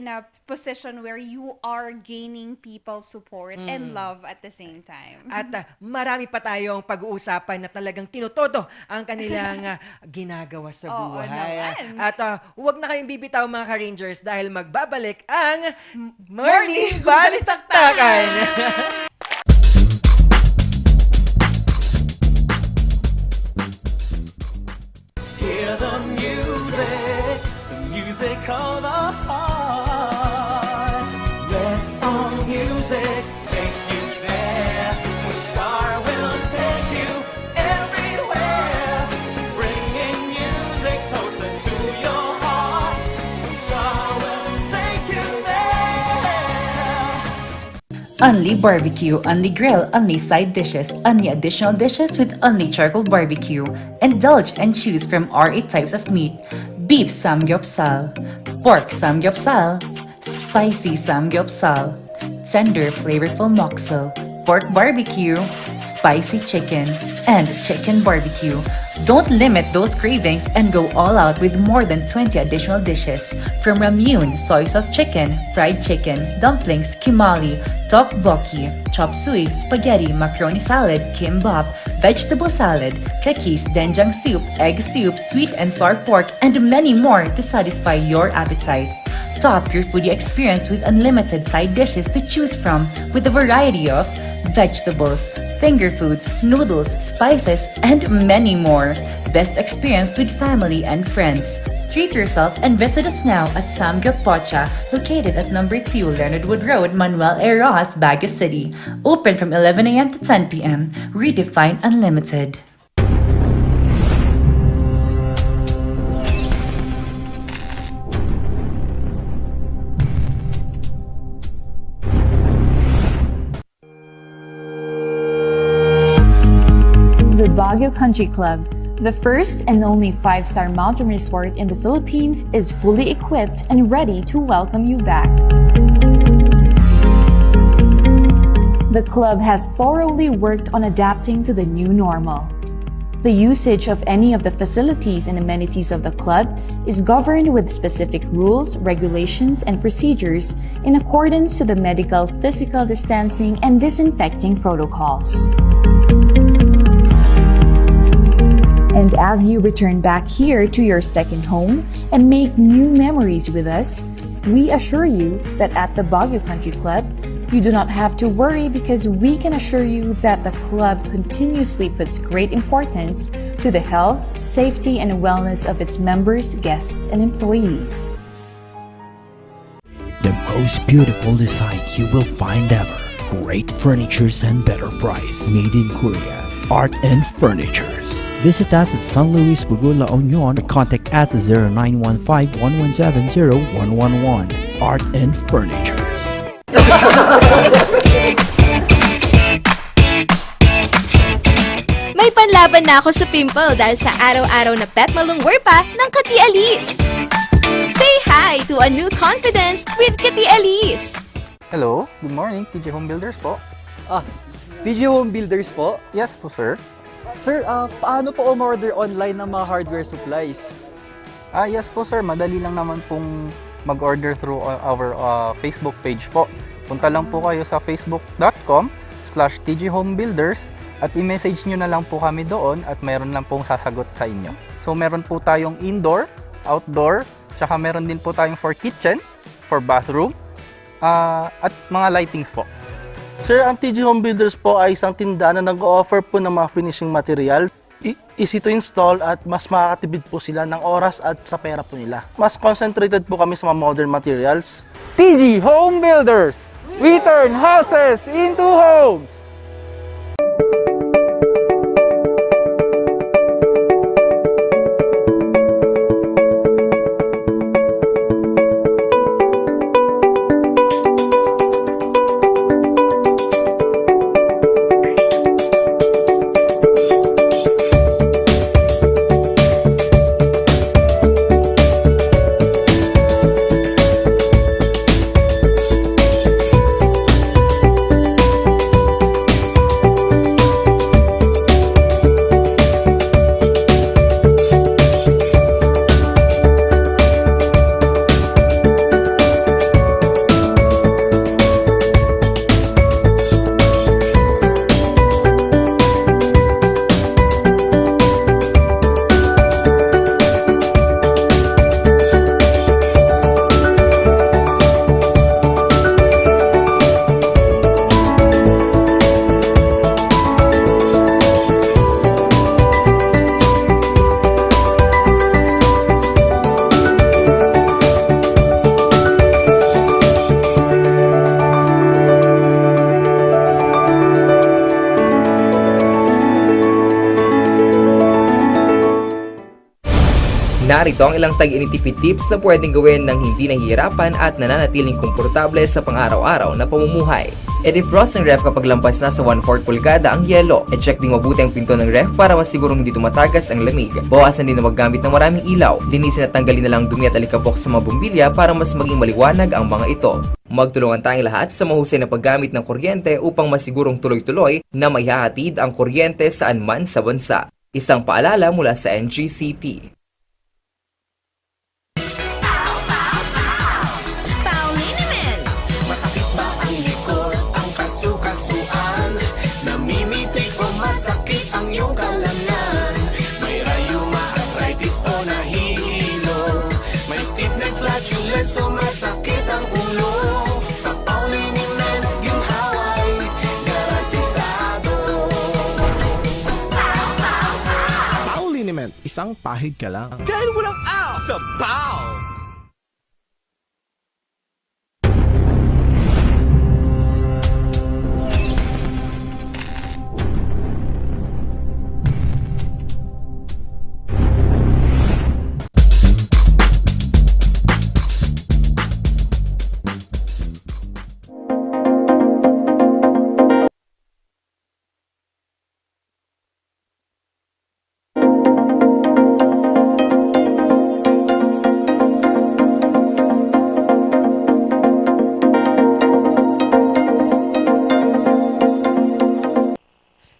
a position where you are gaining people's support and love at the same time. At marami pa tayong pag-uusapan na talagang tinutodo ang kanilang ginagawa sa buhay. naman. At huwag na kayong bibitaw mga ka-Rangers dahil magbabalik ang Morning Balitaktakan! Hear the music of our hearts. Let our music take you there. The star will take you everywhere, bringing music closer to your heart. The star will take you there. Only barbecue, only grill, only side dishes, only additional dishes with only charcoal barbecue. Indulge and choose from our 8 types of meat. Beef samgyeopsal, pork samgyeopsal, spicy samgyeopsal, tender flavorful moksel, pork barbecue, spicy chicken, and chicken barbecue. Don't limit those cravings and go all out with more than 20 additional dishes. From ramyun, soy sauce chicken, fried chicken, dumplings, kimali, tteokbokki, chop suey, spaghetti, macaroni salad, kimbap, vegetable salad, kakis, doenjang soup, egg soup, sweet and sour pork, and many more to satisfy your appetite. Top your foodie experience with unlimited side dishes to choose from with a variety of vegetables, finger foods, noodles, spices, and many more. Best experience with family and friends. Treat yourself and visit us now at Samgyup Pocha, located at number 2 Leonard Wood Road, Manuel A. Rojas, Baguio City. Open from 11 a.m. to 10 p.m. Redefine Unlimited. The Baguio Country Club, the first and only 5-star mountain resort in the Philippines, is fully equipped and ready to welcome you back. The club has thoroughly worked on adapting to the new normal. The usage of any of the facilities and amenities of the club is governed with specific rules, regulations, and procedures in accordance to the medical, physical distancing, and disinfecting protocols. And as you return back here to your second home and make new memories with us, we assure you that at the Baguio Country Club, you do not have to worry because we can assure you that the club continuously puts great importance to the health, safety, and wellness of its members, guests, and employees. The most beautiful design you will find ever. Great furnitures and better price. Made in Korea. Art and Furnitures. Visit us at San Luis Bugo, La Union, or contact us at 0915-117-0111. Art and Furnitures. May panlaban na ako sa pimple dahil sa araw-araw na pet malungwer pa ng Kati Alice. Say hi to a new confidence with Kati Alice. Hello, good morning, TJ Home Builders po. TJ Home Builders po? Yes po, sir. Sir, paano po umorder online ng mga hardware supplies? Yes po, sir. Madali lang naman pong mag-order through our Facebook page po. Punta lang po kayo sa facebook.com/tghomebuilders at i-message nyo na lang po kami doon at meron lang pong sasagot sa inyo. So meron po tayong indoor, outdoor, tsaka meron din po tayong for kitchen, for bathroom, at mga lightings po. Sir, ang TG Home Builders po ay isang tindahan na nag-o-offer po ng mga finishing material. Easy to install at mas makakatipid po sila ng oras at sa pera po nila. Mas concentrated po kami sa mga modern materials. TG Home Builders! We turn houses into homes! Narito ang ilang tag-initipid tips na pwedeng gawin ng hindi nahihirapan at nananatiling komportable sa pang-araw-araw na pamumuhay. I-defrost ang ref kapag lampas na sa 1/4 pulgada ang yelo. I-check din mabuti ang pinto ng ref para masigurong hindi tumatagas ang lamig. Bawasan din na maggamit ng maraming ilaw. Linisin at tanggalin na lang dumi at alikabok sa mga bumbilya para mas maging maliwanag ang mga ito. Magtulungan tayong lahat sa mahusay na paggamit ng kuryente upang masigurong tuloy-tuloy na maihahatid ang kuryente saan man sa bansa. Isang paalala mula sa NGCP. Masakit ang iyong kalamnan. May rayuma, arthritis o nahihilo. May stiff neck, flatulence o masakit ang ulo. Sa Pauliniman, ginhaway, garantisado. Pauliniman, isang pahig ka lang. Dahil walang out sa POW!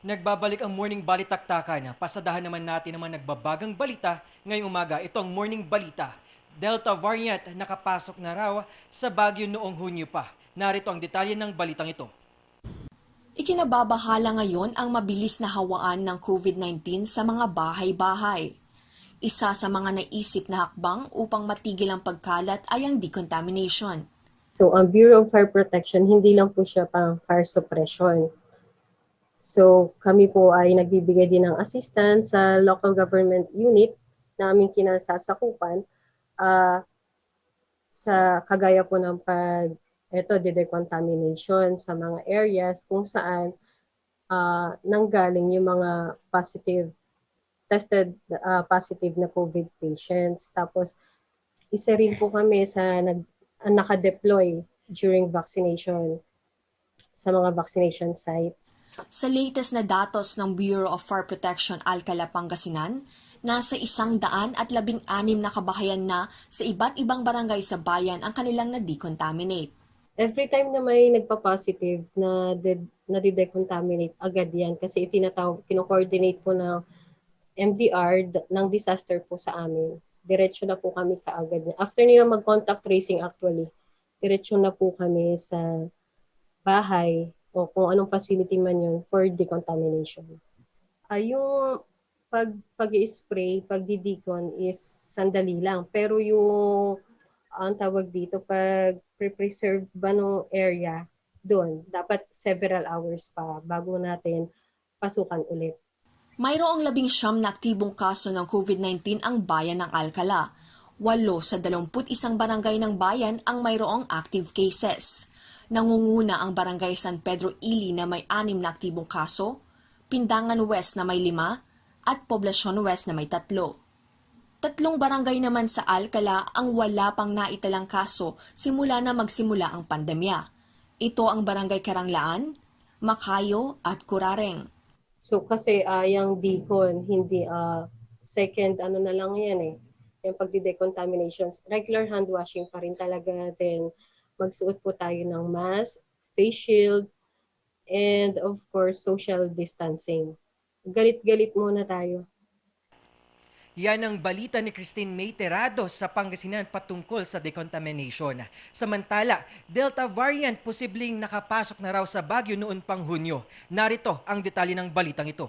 Nagbabalik ang Morning Balitaktakan. Pasadahan naman natin naman nagbabagang balita ngayong umaga. Ito ang Morning Balita. Delta variant nakapasok na raw sa Baguio noong Hunyo pa. Narito ang detalye ng balitang ito. Ikinababahala ngayon ang mabilis na hawaan ng COVID-19 sa mga bahay-bahay. Isa sa mga naisip na hakbang upang matigil ang pagkalat ay ang decontamination. So ang Bureau of Fire Protection, hindi lang po siya pang fire suppression. So kami po ay nagbibigay din ng assistance sa local government unit na aming kinasasakupan sa kagaya po ng decontamination sa mga areas kung saan nanggaling yung mga tested positive na COVID patients. Tapos isa rin po kami sa naka-deploy during vaccination sa mga vaccination sites. Sa latest na datos ng Bureau of Fire Protection Alcala, Pangasinan, nasa 116 na kabahayan na sa iba't ibang barangay sa bayan ang kanilang na-decontaminate. Every time na may nagpa-positive na de-decontaminate, agad yan kasi kino-coordinate po ng MDR ng disaster po sa amin. Diretso na po kami kaagad. After nila mag-contact tracing actually, diretso na po kami sa bahay o kung anong facility man yun for decontamination. Yung pag-i-spray, pag-didecon is sandali lang. Pero yung ang tawag dito, pag pre-preserve ba ng area, doon, dapat several hours pa bago natin pasukan ulit. Mayroong 19 na aktibong kaso ng COVID-19 ang bayan ng Alcala. 8 sa 21 barangay ng bayan ang mayroong active cases. Nangunguna ang barangay San Pedro Ili na may 6 na aktibong kaso, Pindangan West na may 5, at Poblacion West na may 3. 3 barangay naman sa Alcala ang wala pang naitalang kaso simula na magsimula ang pandemya. Ito ang barangay Karanglaan, Makayo at Curareng. So kasi yung decon, hindi second na lang yan eh. Yung pagdi-decontaminations, regular hand washing pa rin talaga, then magsuot po tayo ng mask, face shield, and of course, social distancing. Galit-galit muna tayo. Yan ang balita ni Christine May Terrado sa Pangasinan patungkol sa decontamination. Samantala, Delta variant posibleng nakapasok na raw sa Baguio noon pang Hunyo. Narito ang detalye ng balitang ito.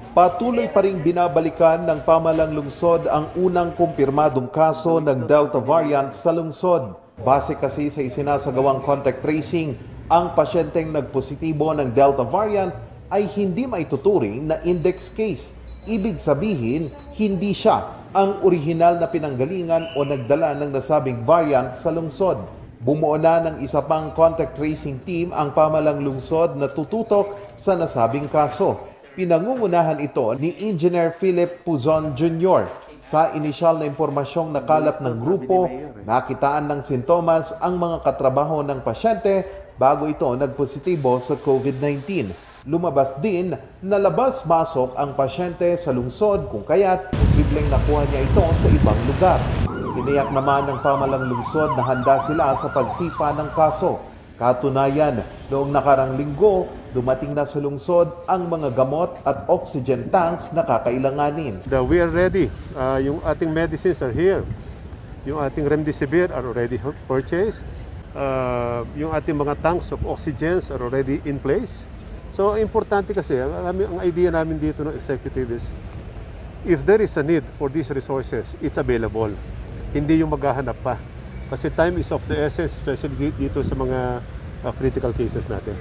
Patuloy pa ring binabalikan ng pamalang lungsod ang unang kumpirmadong kaso ng Delta variant sa lungsod. Base kasi sa isinasagawang contact tracing, ang pasyenteng nagpositibo ng Delta variant ay hindi maituturing na index case. Ibig sabihin, hindi siya ang orihinal na pinanggalingan o nagdala ng nasabing variant sa lungsod. Bumuo na ng isa pang contact tracing team ang pamalang lungsod na tututok sa nasabing kaso. Pinangungunahan ito ni Engineer Philip Puzon Jr. Sa inisyal na impormasyong nakalap ng grupo, nakitaan ng sintomas ang mga katrabaho ng pasyente bago ito nagpositibo sa COVID-19. Lumabas din na labas-masok ang pasyente sa lungsod kung kaya't posibleng nakuha niya ito sa ibang lugar. Tiniyak naman ng pamalang lungsod na handa sila sa pagsipa ng kaso. Katunayan, noong nakarang linggo, dumating na sa lungsod ang mga gamot at oxygen tanks na kakailanganin. We are ready. Yung ating medicines are here. Yung ating remdesivir are already purchased. Yung ating mga tanks of oxygens are already in place. So, importante kasi, ang idea namin dito ng executive is, if there is a need for these resources, it's available. Hindi yung maghahanap pa. Kasi time is of the essence, especially dito sa mga critical cases natin.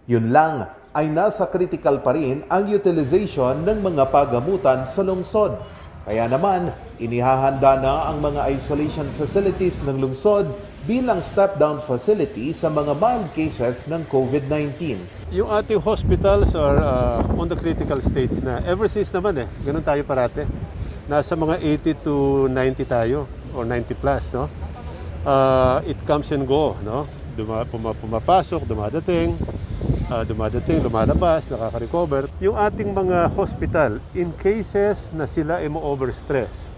Yun lang, ay nasa critical pa rin ang utilization ng mga pagamutan sa lungsod. Kaya naman, inihahanda na ang mga isolation facilities ng lungsod bilang step-down facility sa mga mild cases ng COVID-19. Yung ating hospitals are on the critical stage na. Ever since naman ganun tayo parate. Nasa mga 80 to 90 tayo, or 90 plus, no? It comes and go, no? Pumapasok, dumadating, lumalabas, nakaka-recover. Yung ating mga hospital, in cases na sila ay mo-overstress,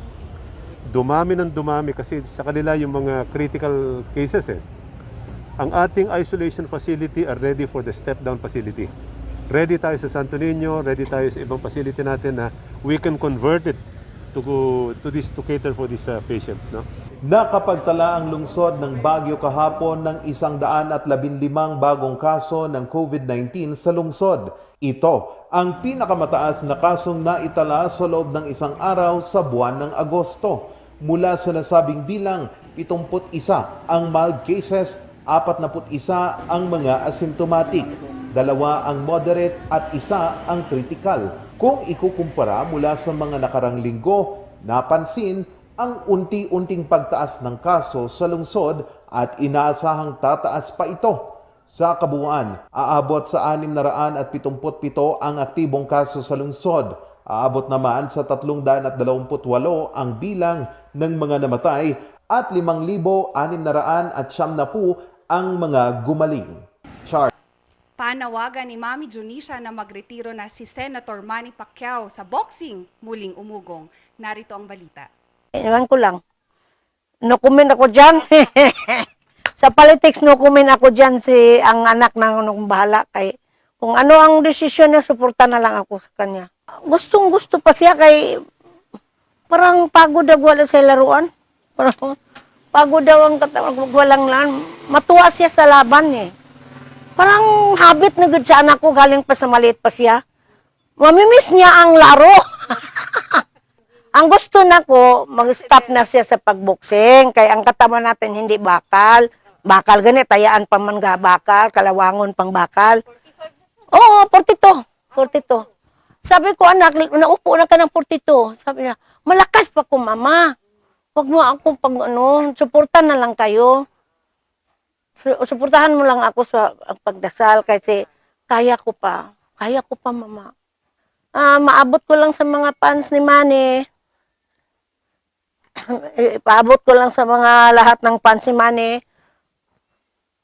dumami ng dumami kasi sa kanila yung mga critical cases Ang ating isolation facility are ready for the step-down facility. Ready tayo sa Santo Niño, ready tayo sa ibang facility natin na we can convert it to cater for these patients, no? Nakapagtala ang lungsod ng Baguio kahapon ng 115 bagong kaso ng COVID-19 sa lungsod. Ito ang pinakamataas na kasong naitala sa loob ng isang araw sa buwan ng Agosto. Mula sa nasabing bilang, 71 ang mild cases, 41 ang mga asymptomatic, 2 ang moderate at 1 ang critical. Kung ikukumpara mula sa mga nakarang linggo, napansin ang unti-unting pagtaas ng kaso sa lungsod at inaasahang tataas pa ito. Sa kabuuan, aabot sa 677 ang aktibong kaso sa lungsod. Aabot naman sa 328 ang bilang ng mga namatay at 5,690 ang mga gumaling. Panawagan ni Mami Junisha na magretiro na si Senator Manny Pacquiao sa boxing muling umugong. Narito ang balita. Ewan ko lang. No comment ako dyan. Sa politics, no comment ako dyan si ang anak ng anong bahala. Kay, kung ano ang desisyon niya, suporta na lang ako sa kanya. Gustong gusto pa siya kay parang pagod daw wala sa laruan. Parang pagod daw ang katawan, walang lan. Matuwa siya sa laban eh. Parang habit na good sa anak ko, galing pa sa maliit pa siya. Mamimiss niya ang laro. Ang gusto na ko, mag-stop na siya sa pagboxing. Kaya ang katawan natin hindi bakal. Bakal ganit, tayaan pa man ga bakal, kalawangon pang bakal. Oo, 42. Sabi ko, anak, naupo na ka ng 42. Sabi niya, malakas pa ko, mama. Huwag mo ako suportan na lang kayo. Suportahan mo lang ako sa pagdasal kasi kaya ko pa, mama. Maabot ko lang sa mga fans ni Manny. Paabot ko lang sa mga lahat ng fans ni Manny.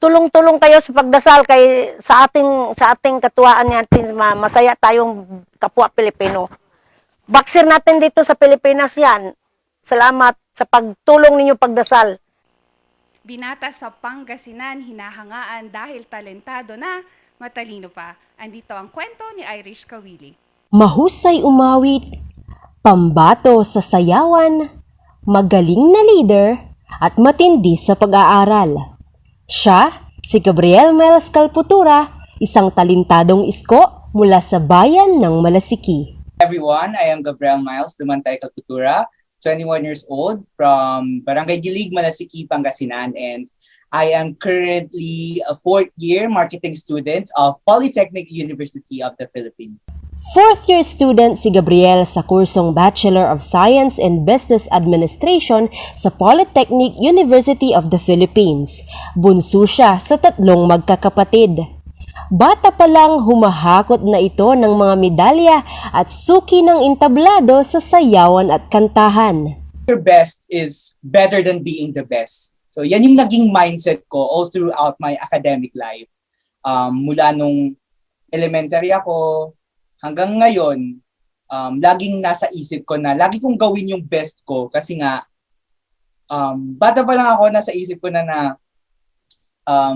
Tulong-tulong kayo sa pagdasal kay sa ating katuwaan natin, masaya tayong kapwa Pilipino. Boxer natin dito sa Pilipinas yan. Salamat sa pagtulong ninyo pagdasal. Binata sa Pangasinan, hinahangaan dahil talentado na, matalino pa. Andito ang kwento ni Irish Kawili. Mahusay umawit, pambato sa sayawan, magaling na leader, at matindi sa pag-aaral. Siya, si Gabriel Miles Calputura, isang talentadong isko mula sa bayan ng Malasiki. Everyone, I am Gabriel Miles Dumantay Calputura, 21 years old from Barangay Gilig, Malasiki, Pangasinan, and I am currently a 4th-year marketing student of Balitaktakan University of the Philippines. 4th-year student si Gabriel sa kursong Bachelor of Science in Business Administration sa Polytechnic University of the Philippines. Bunso siya sa 3 magkakapatid. Bata pa lang humahakot na ito ng mga medalya at suki ng entablado sa sayawan at kantahan. Your best is better than being the best. So yan yung naging mindset ko all throughout my academic life. Mula nung elementary ako hanggang ngayon, laging nasa isip ko na lagi kong gawin yung best ko kasi nga bata pa lang ako, nasa isip ko na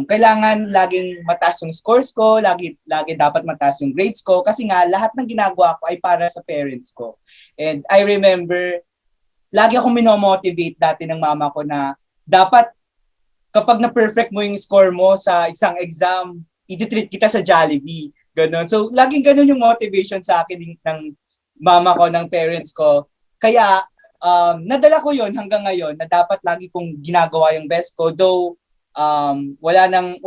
kailangan laging mataas yung scores ko, lagi dapat mataas yung grades ko kasi nga lahat ng ginagawa ko ay para sa parents ko. And I remember, lagi akong minomotivate dati ng mama ko na dapat kapag na-perfect mo yung score mo sa isang exam, i-treat kita sa Jollibee. Ganon. So, laging ganon yung motivation sa akin ng mama ko, ng parents ko. Kaya, nadala ko yon hanggang ngayon na dapat lagi kong ginagawa yung best ko. Though, wala nang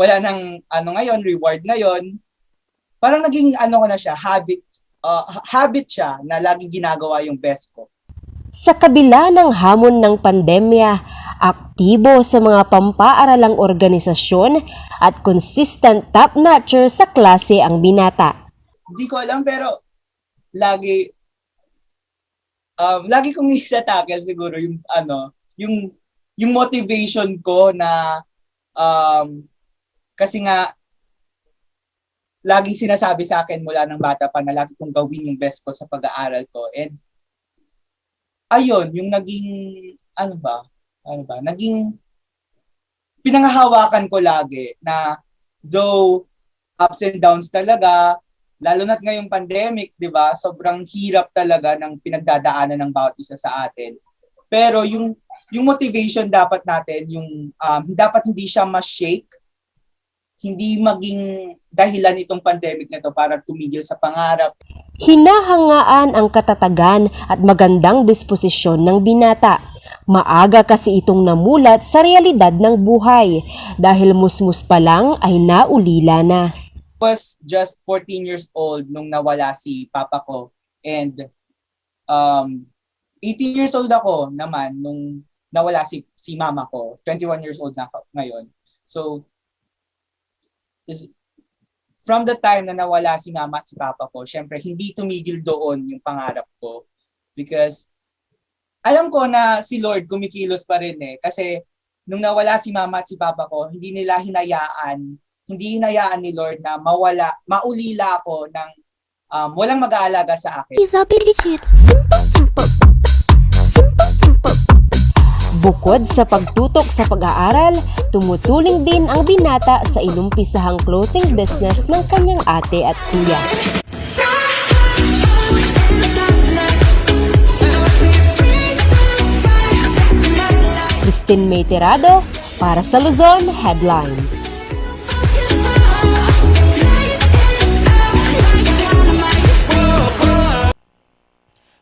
ngayon, reward ngayon. parang naging ano ko na siya, habit siya na laging ginagawa yung best ko. Sa kabila ng hamon ng pandemya, aktibo sa mga pampaaralang organisasyon at consistent top-notcher sa klase ang binata. Hindi ko alam pero lagi kong ita-tackle siguro yung yung motivation ko na kasi nga laging sinasabi sa akin mula ng bata pa na lagi kong gawin yung best ko sa pag-aaral ko. And ayun, yung naging naging pinanghahawakan ko lagi na though ups and downs talaga, lalo na't ngayong pandemic, 'di ba? Sobrang hirap talaga ng pinagdadaanan ng bawat isa sa atin. Pero yung motivation dapat natin, yung dapat hindi siya ma-shake, hindi maging dahilan itong pandemic na to para tumigil sa pangarap. Hinahangaan ang katatagan at magandang disposisyon ng binata. Maaga kasi itong namulat sa realidad ng buhay dahil musmus pa lang ay naulila na. I was just 14 years old nung nawala si papa ko and 18 years old ako naman nung nawala si mama ko. 21 years old na ako ngayon. So from the time na nawala si mama at si papa ko, syempre hindi tumigil doon yung pangarap ko because alam ko na si Lord kumikilos pa rin kasi nung nawala si mama at si papa ko, hindi hinayaan ni Lord na maulila ako ng walang mag-aalaga sa akin. Bukod sa pagtutok sa pag-aaral, tumutuling din ang binata sa inumpisahang clothing business ng kanyang ate at kuya. Christine May Tirado para sa Luzon Headlines.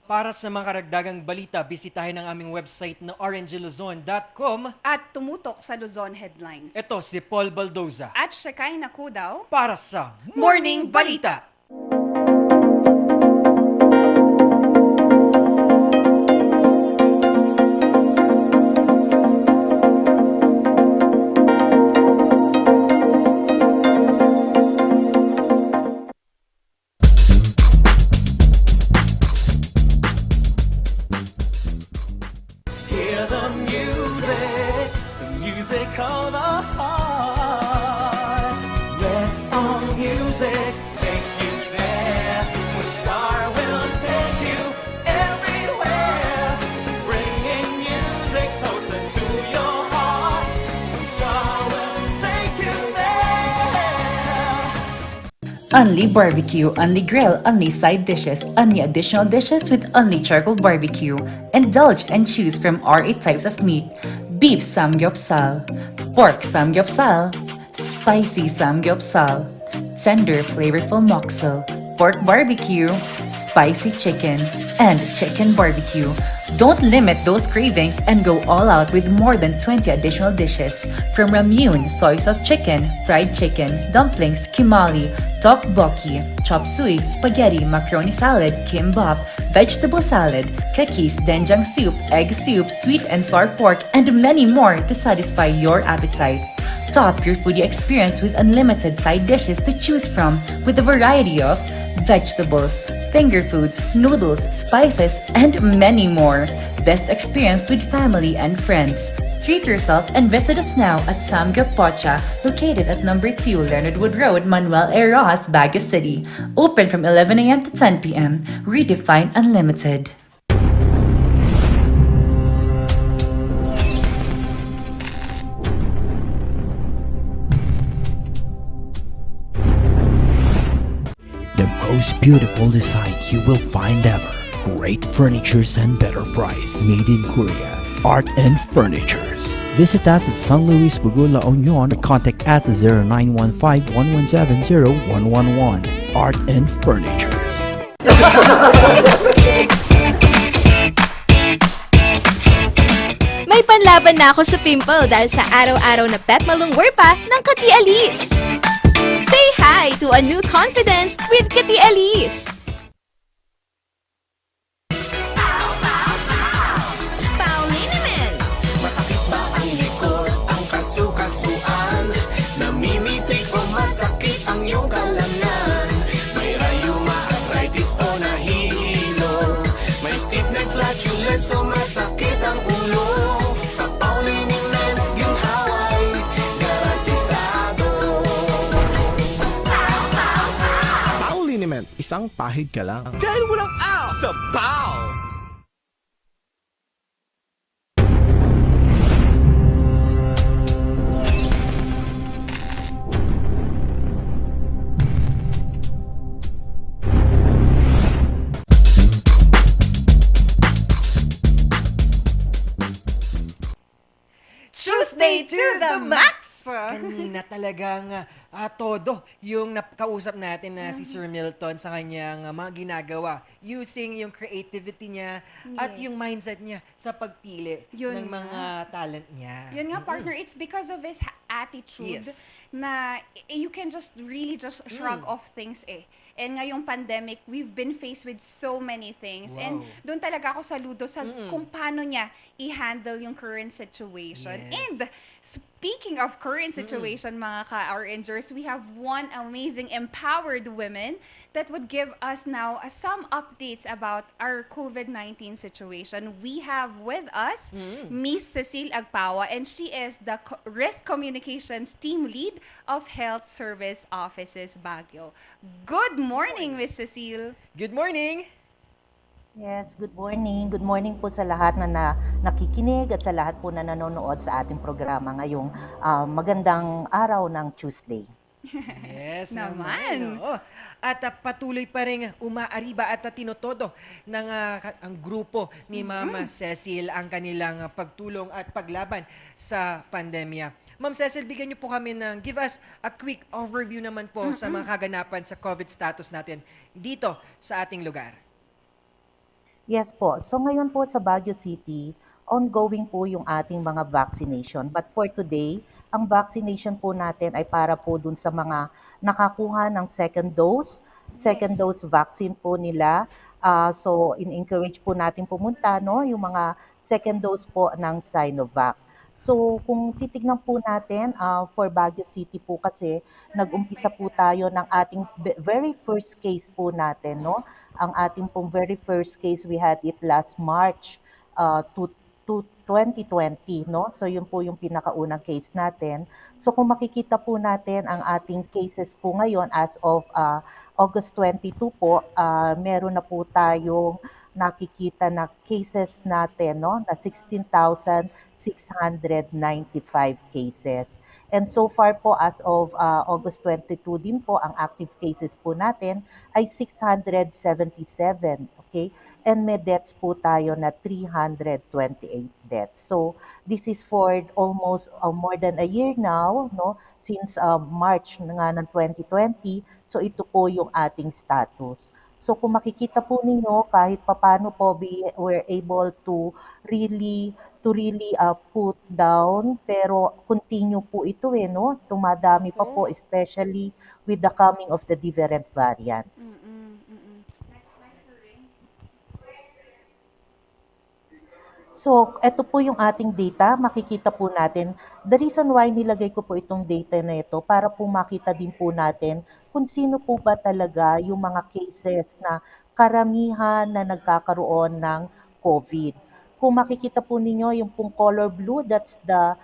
Para sa mga karagdagang balita, bisitahin ang aming website na rngluzon.com at tumutok sa Luzon Headlines. Ito si Paul Baldoza At Shekinah Cudao para sa Morning Balita. Hear the music of our hearts. Let all music take you there. Where Star will take you everywhere. Bringing music closer to your heart. Star will take you there. Only barbecue, only grill, only side dishes, only additional dishes with only charcoal barbecue. Indulge and choose from our 8 types of meat. Beef samgyeopsal, pork samgyeopsal, spicy samgyeopsal, tender flavorful moksel, pork barbecue, spicy chicken, and chicken barbecue. Don't limit those cravings and go all out with more than 20 additional dishes from ramyun, soy sauce chicken, fried chicken, dumplings, kimali, tteokbokki, chop suey, spaghetti, macaroni salad, kimbap, vegetable salad, kakis, doenjang soup, egg soup, sweet and sour pork, and many more to satisfy your appetite. Top your foodie experience with unlimited side dishes to choose from with a variety of vegetables, finger foods, noodles, spices, and many more. Best experience with family and friends. Treat yourself and visit us now at Samgyup Pocha, located at number 2 Leonard Wood Road, Manuel A. Rojas, Baguio City. Open from 11 a.m. to 10 p.m. Redefine Unlimited. The most beautiful design you will find ever. Great furnitures and better price. Made in Korea. Art and Furnitures. Visit us at San Luis Bugo, La Union. Contact us at 0915-117-0111. Art and Furnitures. May panlaban na ako sa pimple dahil sa araw-araw na pet malungwer pa ng Kati Alis. Say hi hi to a new confidence with Kati Elise! Masakit ba ang likod, ang kasu-kasuan? Namimitik o masakit ang iyong kalamnan? May rayuma, arthritis o nahihilo? May stiff neck, flatulence o masakit ang ulo? Sa Pauliniment, ginhaway, garantisado. Pauliniment, isang pahid ka lang. Dahil walang out sa Pau! Tuesday to the max! Kanina talagang todo yung nakausap natin na si Sir Milton sa kanyang mga ginagawa using yung creativity niya at yung mindset niya sa pagpili ng mga talent niya. Yun nga, partner, it's because of his attitude na you can just really just shrug off things eh. And ngayong pandemic, we've been faced with so many things. And doon talaga ako saludo sa kung paano niya i-handle yung current situation. And speaking of current situation, mga ka-RNgers, we have one amazing empowered women that would give us now some updates about our COVID-19 situation. We have with us Miss Cecile Agpawa, and she is the Risk Communications Team Lead of Health Service Offices Baguio. Good morning, Miss Cecile. Good morning. Yes, good morning. Good morning po sa lahat na nakikinig at sa lahat po na nanonood sa ating programa ngayong magandang araw ng Tuesday. Yes naman. Oo. At patuloy pa rin umaariba at tinutodo ng ang grupo ni Mama Cecil ang kanilang pagtulong at paglaban sa pandemya. Ma'am Cecil, bigyan niyo po kami give us a quick overview naman po sa mga kaganapan sa COVID status natin dito sa ating lugar. Yes po. So ngayon po sa Baguio City, ongoing po yung ating mga vaccination. But for today, ang vaccination po natin ay para po dun sa mga nakakuha ng second dose vaccine po nila. So in-encourage po natin pumunta yung mga second dose po ng Sinovac. So kung titignan po natin for Baguio City po kasi nag-umpisa po tayo ng ating very first case po natin, no? Ang ating pong very first case, we had it last March to 2020, no? So yun po yung pinakaunang case natin. So kung makikita po natin ang ating cases po ngayon as of August 22 po, meron na po tayong nakikita na cases natin, no, na 16,695 cases. And so far po as of August 22 din po, ang active cases po natin ay 677, okay? And may deaths po tayo na 328 deaths. So this is for almost more than a year now, no, since March nga ng 2020. So ito po yung ating status. So kung makikita po ninyo, kahit papano po we were able to really put down, pero continue po ito no? Tumadami pa po, especially with the coming of the different variants. So, ito po yung ating data. Makikita po natin. The reason why nilagay ko po itong data na ito, para po makita din po natin kung sino po ba talaga yung mga cases na karamihan na nagkakaroon ng COVID. Kung makikita po ninyo yung pong color blue, that's the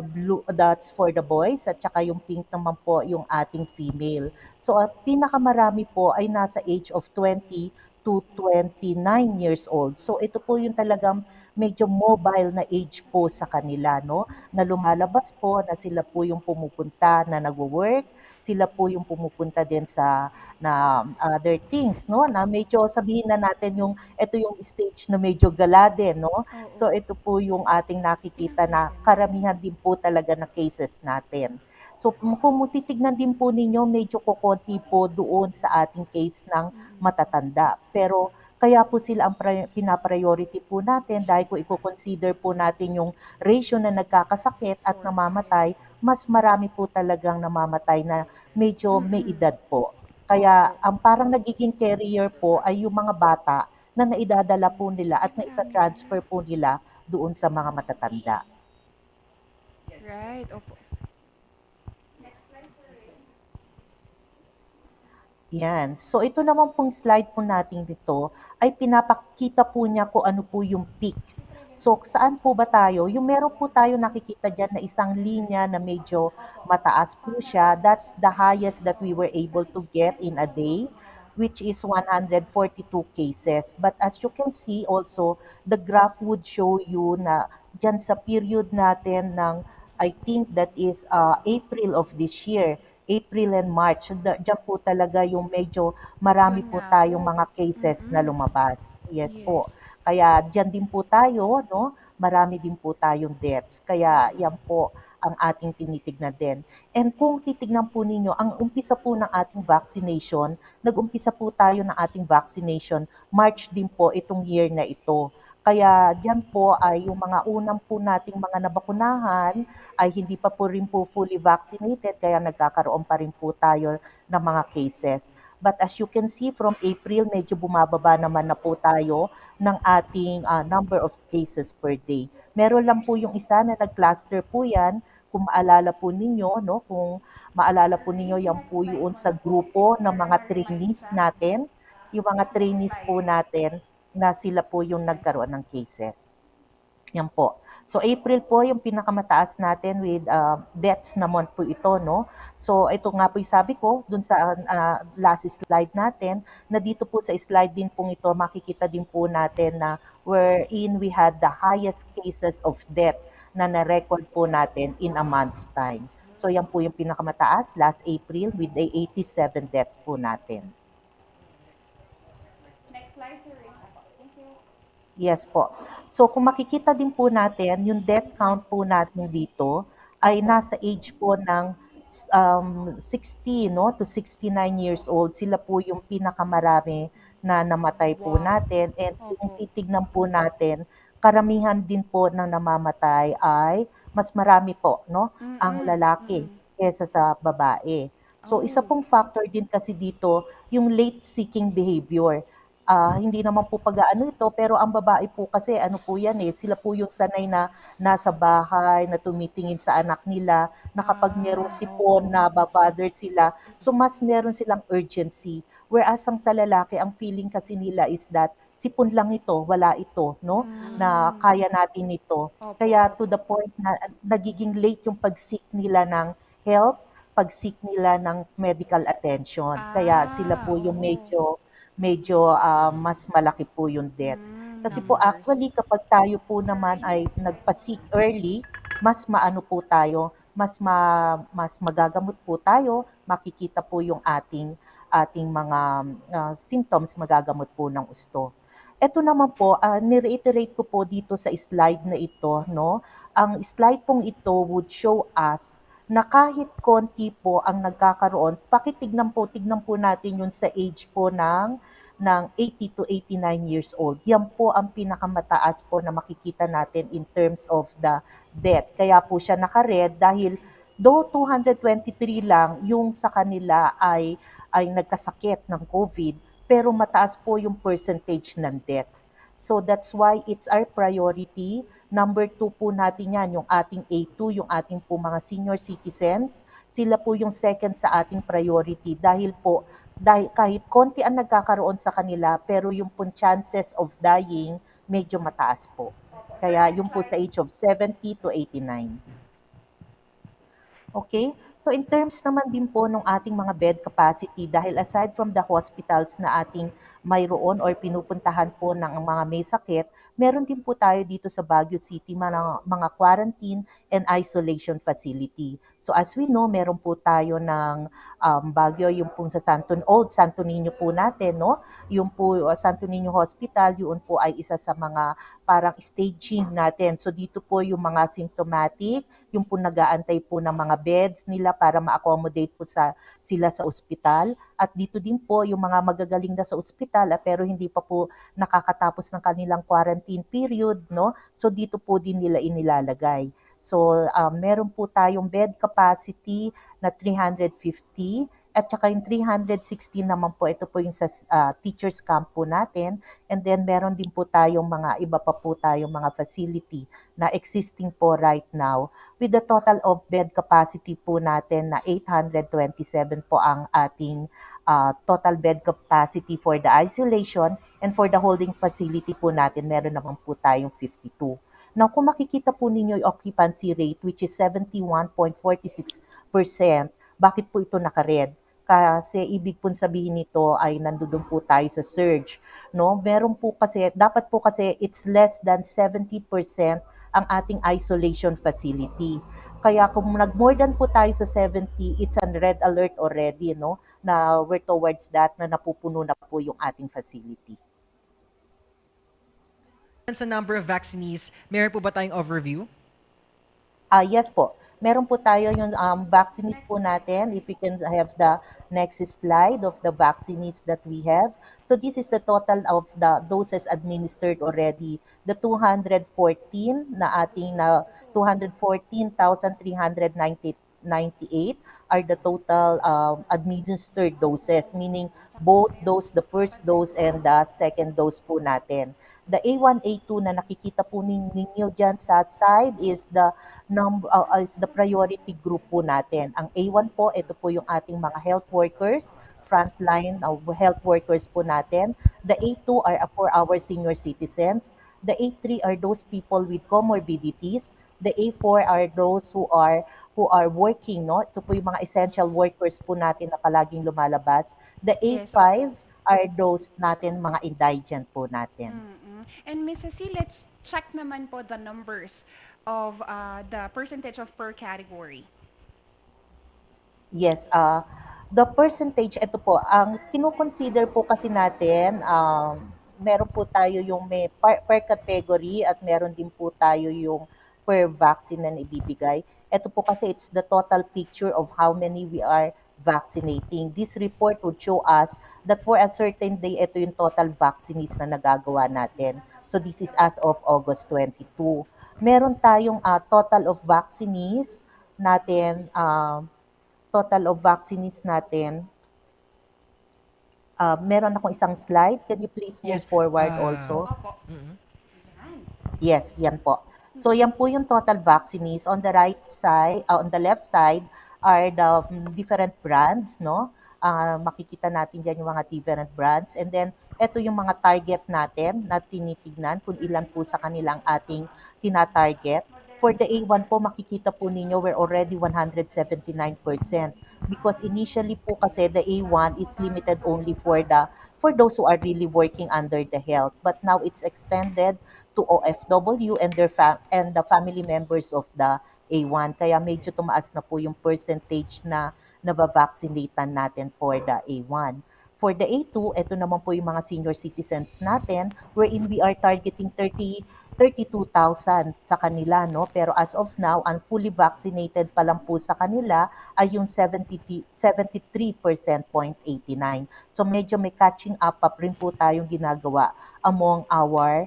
blue, that's for the boys, at saka yung pink naman po yung ating female. So, pinakamarami po ay nasa age of 20 to 29 years old. So ito po yung talagang medyo mobile na age po sa kanila, no? Na lumalabas po, na sila po yung pumupunta na nagwo-work, sila po yung pumupunta din sa other things, no? Na medyo sabihin na natin ito yung stage na medyo gala din, no? So ito po yung ating nakikita na karamihan din po talaga na cases natin. So kung titignan din po ninyo, medyo kukunti po doon sa ating case ng matatanda. Pero kaya po sila ang pinapriority po natin dahil kung i-consider po natin yung ratio na nagkakasakit at namamatay, mas marami po talagang namamatay na medyo may edad po. Kaya ang parang nagiging carrier po ay yung mga bata na naidadala po nila at naita-transfer po nila doon sa mga matatanda. Right, opo. Yan. So ito naman pong slide po natin dito ay pinapakita po niya kung ano po yung peak. So saan po ba tayo? Yung meron po tayo nakikita dyan na isang linya na medyo mataas po siya. That's the highest that we were able to get in a day, which is 142 cases. But as you can see also, the graph would show you na dyan sa period natin ng I think that is April of this year, April and March, diyan po talaga yung medyo marami po tayong mga cases na lumabas. Yes po. Kaya diyan din po tayo, no? Marami din po tayong deaths. Kaya yan po ang ating tinitignan din. And kung titignan po ninyo, ang umpisa po ng ating vaccination, nag-umpisa po tayo ng ating vaccination, March din po itong year na ito. Kaya diyan po ay yung mga unang po nating mga nabakunahan ay hindi pa po rin po fully vaccinated kaya nagkakaroon pa rin po tayo ng mga cases. But as you can see from April, medyo bumababa naman na po tayo ng ating number of cases per day. Meron lang po yung isa na nag-cluster po yan. Kung maalala po ninyo, no? Kung maalala po ninyo, yan po yun sa grupo ng mga trainees natin. Yung mga trainees po natin na sila po yung nagkaroon ng cases. Yan po. So April po yung pinakamataas natin with deaths naman po ito, no? So ito nga po yung sabi ko dun sa last slide natin, na dito po sa slide din pong ito, makikita din po natin na wherein we had the highest cases of death na na-record po natin in a month's time. So yan po yung pinakamataas last April with the 87 deaths po natin. Next slide, sir. Thank you. Yes po. So kung makikita din po natin, yung death count po natin dito ay nasa age po ng 60 no, to 69 years old. Sila po yung pinakamarami na namatay po natin. And kung titignan po natin, karamihan din po ng namamatay ay mas marami po, no, ang lalaki kesa sa babae. So isa pong factor din kasi dito yung late seeking behavior. Hindi naman po pag-aano ito, pero ang babae po kasi ano po yan eh, sila po yung sanay na nasa bahay, na tumitingin sa anak nila, na kapag merong sipon na babother sila, so mas meron silang urgency. Whereas ang sa lalaki, ang feeling kasi nila is that sipon lang ito, wala ito, no? Na kaya natin ito. Kaya to the point na nagiging late yung pag-seek nila ng help, pag-seek nila ng medical attention. Kaya sila po yung medyo mas malaki po yung death. Kasi po actually kapag tayo po naman ay nagpa-seek early, mas maano po tayo, mas magagamot po tayo, makikita po yung ating mga symptoms, magagamot po ng gusto. Ito naman po, ni-reiterate ko po dito sa slide na ito, no? Ang slide pong ito would show us na kahit konti po ang nagkakaroon, tignan po natin yun sa age po ng 80 to 89 years old. Yan po ang pinakamataas po na makikita natin in terms of the death. Kaya po siya naka-red dahil though 223 lang yung sa kanila ay nagkasakit ng COVID, pero mataas po yung percentage ng death. So that's why it's our priority. Number 2 po natin yan, yung ating A2, yung ating po mga senior citizens. Sila po yung second sa ating priority dahil kahit konti ang nagkakaroon sa kanila, pero yung po chances of dying medyo mataas po. Kaya yung po sa age of 70 to 89. Okay? So in terms naman din po ng ating mga bed capacity, dahil aside from the hospitals na ating mayroon or pinupuntahan po ng mga may sakit, meron din po tayo dito sa Baguio City mga quarantine and isolation facility. So as we know, meron po tayo ng Baguio, yung po sa Santo Niño po natin, no? Yung po Santo Niño Hospital, yun po ay isa sa mga parang staging natin. So dito po yung mga symptomatic, yung po nag-aantay po ng mga beds nila para ma-accommodate po sila sa ospital. At dito din po yung mga magagaling na sa ospital pero hindi pa po nakakatapos ng kanilang quarantine period, no? So dito po din nila inilalagay. So, meron po tayong bed capacity na 350 at saka yung 316 naman po, ito po yung sa teachers camp po natin. And then meron din po tayong mga iba pa po tayong mga facility na existing po right now with the total of bed capacity po natin na 827 po ang ating total bed capacity for the isolation, and for the holding facility po natin, meron naman po tayong 52. Now, kung makikita po ninyo yung occupancy rate, which is 71.46%, bakit po ito naka-red? Kasi ibig po sabihin nito ay nandoon po tayo sa surge. No? Meron po kasi, dapat po kasi it's less than 70% ang ating isolation facility. Kaya kung nag-more than po tayo sa 70, it's on red alert already, no? Na we're towards that, na napupuno na po yung ating facility. Sa number of vaccinees, meron po ba tayong overview? Yes po. Meron po tayo yung vaccines po natin. If we can have the next slide of the vaccines that we have. So this is the total of the doses administered already. The 214 na ating 214,398 are the total administered doses, meaning both dose, the first dose and the second dose po natin. The A1, A2 na nakikita po ninyo dyan sa side is the priority group po natin. Ang A1 po, ito po yung ating mga health workers, frontline health workers po natin. The A2 are for our senior citizens. The A3 are those people with comorbidities. The A4 are those who are working, no? Ito po yung mga essential workers po natin na palaging lumalabas. The A5 are those natin, mga indigent po natin. And Ms. Ceci, let's check naman po the numbers of the percentage of per category. Yes, the percentage, ito po, ang kino-consider po kasi natin, meron po tayo yung may per category at meron din po tayo yung per vaccine na ibibigay. Ito po kasi it's the total picture of how many we are vaccinating. This report would show us that for a certain day, ito yung total vaccines na nagagawa natin. So this is as of August 22. Meron tayong total of vaccines natin, meron akong isang slide. Can you please move forward also? Yes, yan po. So yan po yung total vaccines. On the right side, on the left side are the different brands, no? Makikita natin dyan yung mga different brands. And then, ito yung mga target natin na tinitignan kung ilan po sa kanilang ating tina-target. For the A1 po, makikita po ninyo we're already 179% because initially po kasi the A1 is limited only for those who are really working under the health. But now it's extended to OFW and and the family members of the A1. Kaya medyo tumaas na po yung percentage na nabavaccinatan natin for the A1. For the A2, ito naman po yung mga senior citizens natin wherein we are targeting 32,000 sa kanila, no? Pero as of now, ang fully vaccinated pa lang po sa kanila ay yung 73.89. So medyo may catching up pa rin po tayong ginagawa among our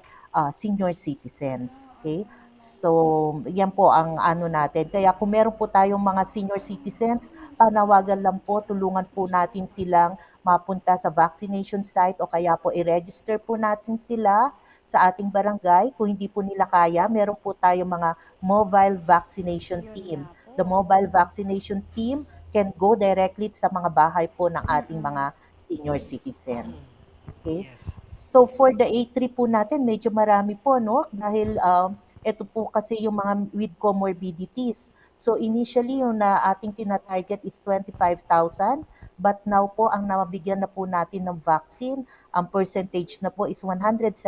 senior citizens. Okay? So, yan po ang ano natin. Kaya kung meron po tayong mga senior citizens, panawagan lang po, tulungan po natin silang mapunta sa vaccination site o kaya po i-register po natin sila sa ating barangay. Kung hindi po nila kaya, meron po tayong mga mobile vaccination team. The mobile vaccination team can go directly sa mga bahay po ng ating mga senior citizen. Okay? So for the A3 po natin, medyo marami po, no? Dahil ito po kasi yung mga with comorbidities. So initially, yung na ating tina-target is 25,000. But now po, ang nabigyan na po natin ng vaccine, ang percentage na po is 176%.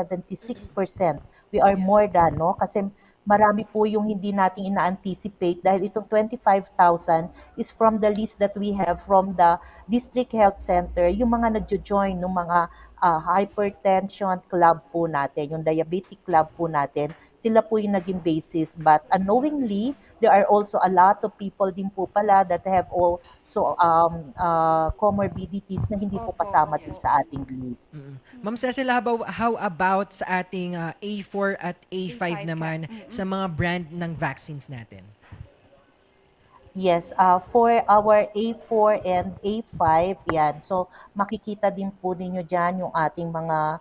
We are more than, no? Kasi marami po yung hindi natin ina-anticipate dahil itong 25,000 is from the list that we have from the district health center, yung mga nagjo-join ng mga hypertension club po natin, yung diabetic club po natin, Sila po yung naging basis. But unknowingly, there are also a lot of people din po pala that have also comorbidities na hindi po kasama din sa ating list. Ma'am Cecil, how about sa ating A4 at A5 naman sa mga brand ng vaccines natin? Yes, for our A4 and A5, yan. So makikita din po ninyo diyan yung ating mga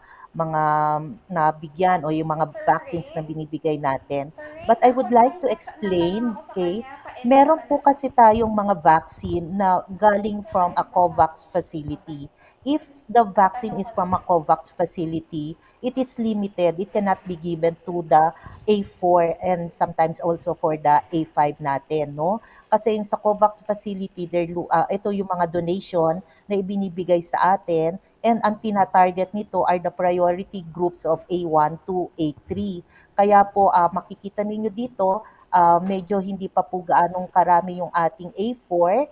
nabigyan o yung mga vaccines na binibigay natin. But I would like to explain, okay? Meron po kasi tayong mga vaccine na galing from a COVAX facility. If the vaccine is from a COVAX facility, it is limited. It cannot be given to the A4 and sometimes also for the A5 natin, no? Kasi yung sa COVAX facility, ito yung mga donation na ibinibigay sa atin, and ang tina-target nito are the priority groups of A1 to A3. Kaya po makikita ninyo dito, medyo hindi pa po gaanong karami yung ating A4.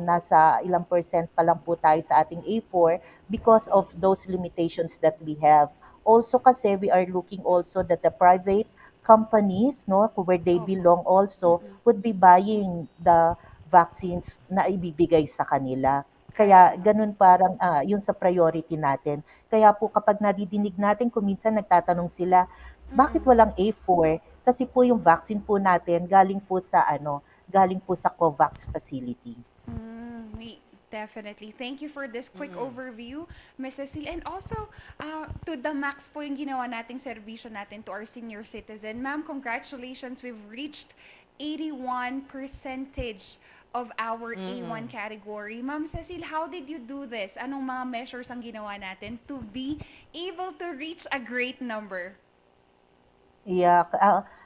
Nasa ilang percent pa lang po tayo sa ating A4 because of those limitations that we have. Also kasi we are looking also that the private companies, no, where they belong also, would be buying the vaccines na ibibigay sa kanila. Kaya ganun parang yun sa priority natin. Kaya po kapag nadidinig natin, kung minsan nagtatanong sila, bakit walang A4? Kasi po yung vaccine po natin galing po sa COVAX facility. Definitely. Thank you for this quick overview, Ms. Cecile. And also, to the max po yung ginawa nating serbisyo natin to our senior citizen. Ma'am, congratulations. We've reached 81% of our A1 category. Ma'am Cecile, how did you do this? Anong mga measures ang ginawa natin to be able to reach a great number? Yeah,